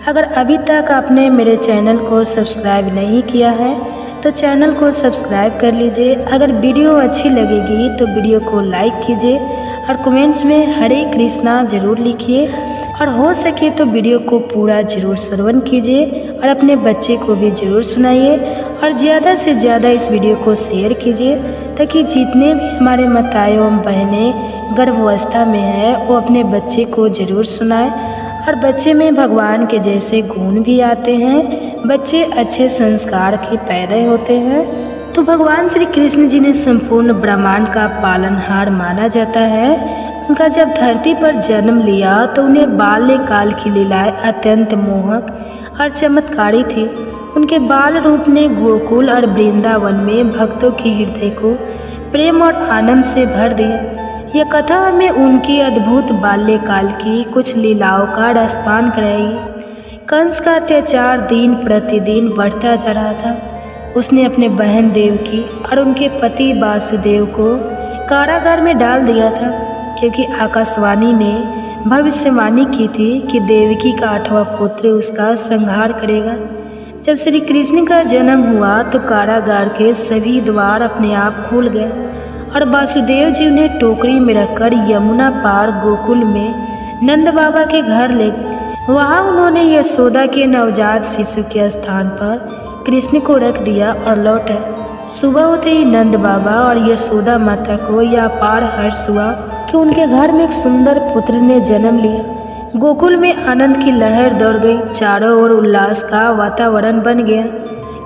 अगर अभी तक आपने मेरे चैनल को सब्सक्राइब नहीं किया है तो चैनल को सब्सक्राइब कर लीजिए। अगर वीडियो अच्छी लगेगी तो वीडियो को लाइक कीजिए और कमेंट्स में हरे कृष्णा जरूर लिखिए, और हो सके तो वीडियो को पूरा जरूर श्रवण कीजिए और अपने बच्चे को भी जरूर सुनाइए, और ज़्यादा से ज़्यादा इस वीडियो को शेयर कीजिए ताकि जितने भी हमारे माताएं एवं बहनें गर्भावस्था में हैं वो अपने बच्चे को जरूर सुनाएं। और बच्चे में भगवान के जैसे गुण भी आते हैं, बच्चे अच्छे संस्कार के पैदा होते हैं। तो भगवान श्री कृष्ण जिन्हें संपूर्ण ब्रह्मांड का पालनहार माना जाता है, उनका जब धरती पर जन्म लिया तो उन्हें बाल्यकाल की लीलाएं अत्यंत मोहक और चमत्कारी थी। उनके बाल रूप ने गोकुल और वृंदावन में भक्तों के हृदय को प्रेम और आनंद से भर दिया। यह कथा हमें उनकी अद्भुत बाल्यकाल की कुछ लीलाओं का रसपान कराएगी। कंस का अत्याचार दिन प्रतिदिन बढ़ता जा रहा था। उसने अपने बहन देवकी और उनके पति वासुदेव को कारागार में डाल दिया था, क्योंकि आकाशवाणी ने भविष्यवाणी की थी कि देवकी का 8वां पुत्र उसका संहार करेगा। जब श्री कृष्ण का जन्म हुआ तो कारागार के सभी द्वार अपने आप खुल गए और वासुदेव जी उन्हें टोकरी में रखकर यमुना पार गोकुल में नंद बाबा के घर ले गए। वहाँ उन्होंने यशोदा के नवजात शिशु के स्थान पर कृष्ण को रख दिया और लौटे। सुबह होते ही नंद बाबा और यशोदा माता को यह अपार हर्ष हुआ कि उनके घर में एक सुंदर पुत्र ने जन्म लिया। गोकुल में आनंद की लहर दौड़ गई, चारों ओर उल्लास का वातावरण बन गया।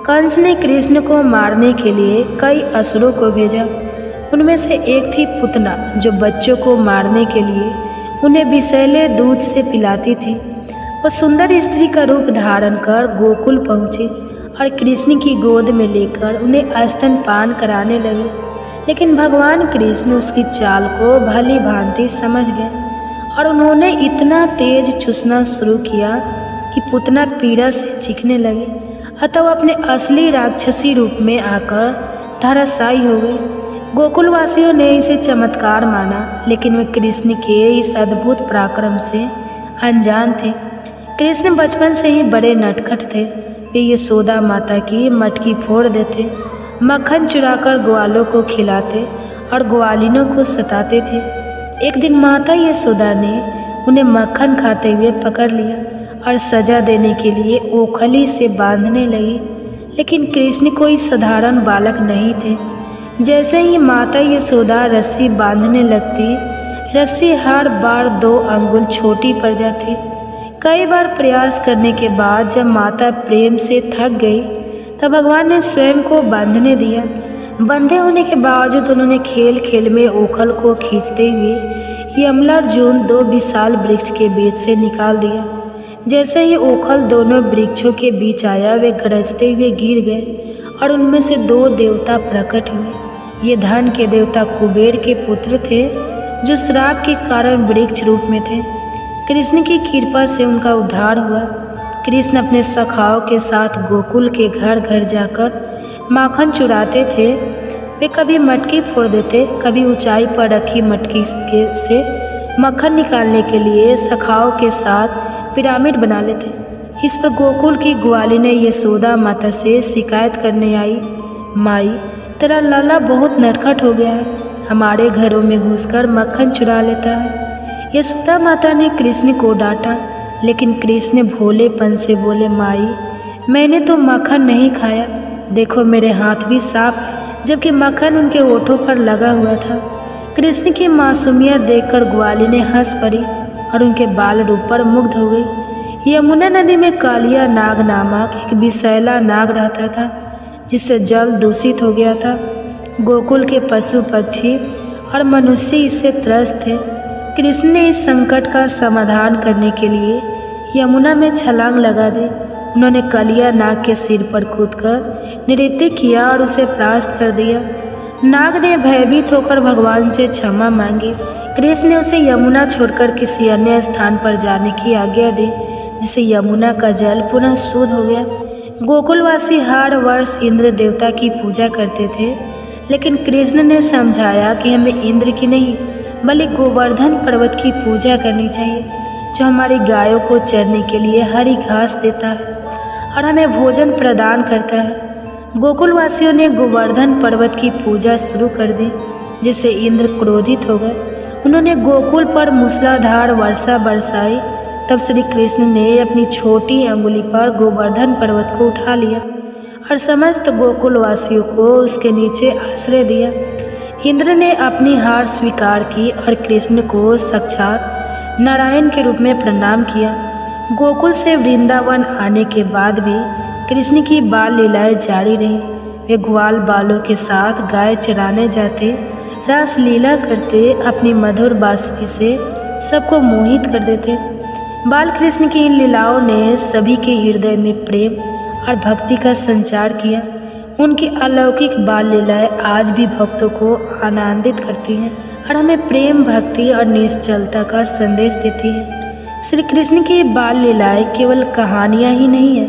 कंस ने कृष्ण को मारने के लिए कई असुरों को भेजा। उनमें से एक थी पुतना, जो बच्चों को मारने के लिए उन्हें विषैले दूध से पिलाती थी। वह सुंदर स्त्री का रूप धारण कर गोकुल पहुँची और कृष्ण की गोद में लेकर उन्हें स्तनपान कराने लगे। लेकिन भगवान कृष्ण उसकी चाल को भली भांति समझ गए और उन्होंने इतना तेज चूसना शुरू किया कि पुतना पीड़ा से चीखने लगे। अतः वह अपने असली राक्षसी रूप में आकर धराशायी हो गई। गोकुलवासियों ने इसे चमत्कार माना, लेकिन वे कृष्ण के इस अद्भुत पराक्रम से अनजान थे। कृष्ण बचपन से ही बड़े नटखट थे। वे यशोदा माता की मटकी फोड़ देते, मक्खन चुराकर ग्वालों को खिलाते और ग्वालिनों को सताते थे। एक दिन माता यशोदा ने उन्हें मक्खन खाते हुए पकड़ लिया और सजा देने के लिए ओखली से बांधने लगी। लेकिन कृष्ण कोई साधारण बालक नहीं थे। जैसे ही माता यशोदा रस्सी बांधने लगती, रस्सी हर बार 2 अंगुल छोटी पड़ जाती। कई बार प्रयास करने के बाद जब माता प्रेम से थक गई तब भगवान ने स्वयं को बांधने दिया। बंधे होने के बावजूद उन्होंने खेल खेल में ओखल को खींचते हुए यमलार्जुन 2 विशाल वृक्ष के बीच से निकाल दिया। जैसे ही ओखल दोनों वृक्षों के बीच आया, वे गरजते हुए गिर गए और उनमें से 2 देवता प्रकट हुए। ये धन के देवता कुबेर के पुत्र थे, जो श्राप के कारण वृक्ष रूप में थे। कृष्ण की कृपा से उनका उद्धार हुआ। कृष्ण अपने सखाओं के साथ गोकुल के घर घर जाकर माखन चुराते थे। वे कभी मटकी फोड़ देते, कभी ऊंचाई पर रखी मटकी से मक्खन निकालने के लिए सखाओं के साथ पिरामिड बना लेते। इस पर गोकुल की ग्वालिनें यशोदा माता से शिकायत करने आई, माई तेरा लाला बहुत नटखट हो गया है, हमारे घरों में घुसकर मक्खन चुरा लेता है। यशोदा माता ने कृष्ण को डांटा, लेकिन कृष्ण भोलेपन से बोले, माई मैंने तो मक्खन नहीं खाया, देखो मेरे हाथ भी साफ, जबकि मक्खन उनके ओठों पर लगा हुआ था। कृष्ण की मासूमियत देखकर ग्वालिनें हंस पड़ी और उनके बाल रूप पर मुग्ध हो गई। यमुना नदी में कालिया नाग नामक एक विषैला नाग रहता था, जिससे जल दूषित हो गया था। गोकुल के पशु पक्षी और मनुष्य इससे त्रस्त थे। कृष्ण ने इस संकट का समाधान करने के लिए यमुना में छलांग लगा दी। उन्होंने कालिया नाग के सिर पर कूदकर नृत्य किया और उसे परास्त कर दिया। नाग ने भयभीत होकर भगवान से क्षमा मांगी। कृष्ण ने उसे यमुना छोड़कर किसी अन्य स्थान पर जाने की आज्ञा दी, जिससे यमुना का जल पुनः शुद्ध हो गया। गोकुलवासी हर वर्ष इंद्र देवता की पूजा करते थे, लेकिन कृष्ण ने समझाया कि हमें इंद्र की नहीं बल्कि गोवर्धन पर्वत की पूजा करनी चाहिए, जो हमारी गायों को चरने के लिए हरी घास देता है और हमें भोजन प्रदान करता है। गोकुलवासियों ने गोवर्धन पर्वत की पूजा शुरू कर दी, जिससे इंद्र क्रोधित हो गए। उन्होंने गोकुल पर मूसलाधार वर्षा बरसाई। तब श्री कृष्ण ने अपनी छोटी अंगुली पर गोवर्धन पर्वत को उठा लिया और समस्त गोकुलवासियों को उसके नीचे आश्रय दिया। इंद्र ने अपनी हार स्वीकार की और कृष्ण को साक्षात नारायण के रूप में प्रणाम किया। गोकुल से वृंदावन आने के बाद भी कृष्ण की बाल लीलाएं जारी रही। वे ग्वाल बालों के साथ गाय चराने जाते, रास लीला करते, अपनी मधुर बांसुरी से सबको मोहित कर देते। बाल कृष्ण की इन लीलाओं ने सभी के हृदय में प्रेम और भक्ति का संचार किया। उनकी अलौकिक बाल लीलाएं आज भी भक्तों को आनंदित करती हैं। और हमें प्रेम, भक्ति और निश्चलता का संदेश देती है। श्री कृष्ण की बाल लीलाएं केवल कहानियाँ ही नहीं है,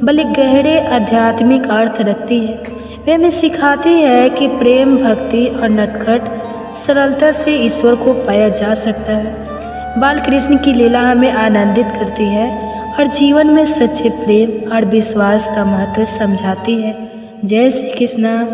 बल्कि गहरे आध्यात्मिक अर्थ रखती है। वे हमें सिखाती है कि प्रेम, भक्ति और नटखट सरलता से ईश्वर को पाया जा सकता है। बाल कृष्ण की लीला हमें आनंदित करती है और जीवन में सच्चे प्रेम और विश्वास का महत्व समझाती है। जय श्री कृष्ण।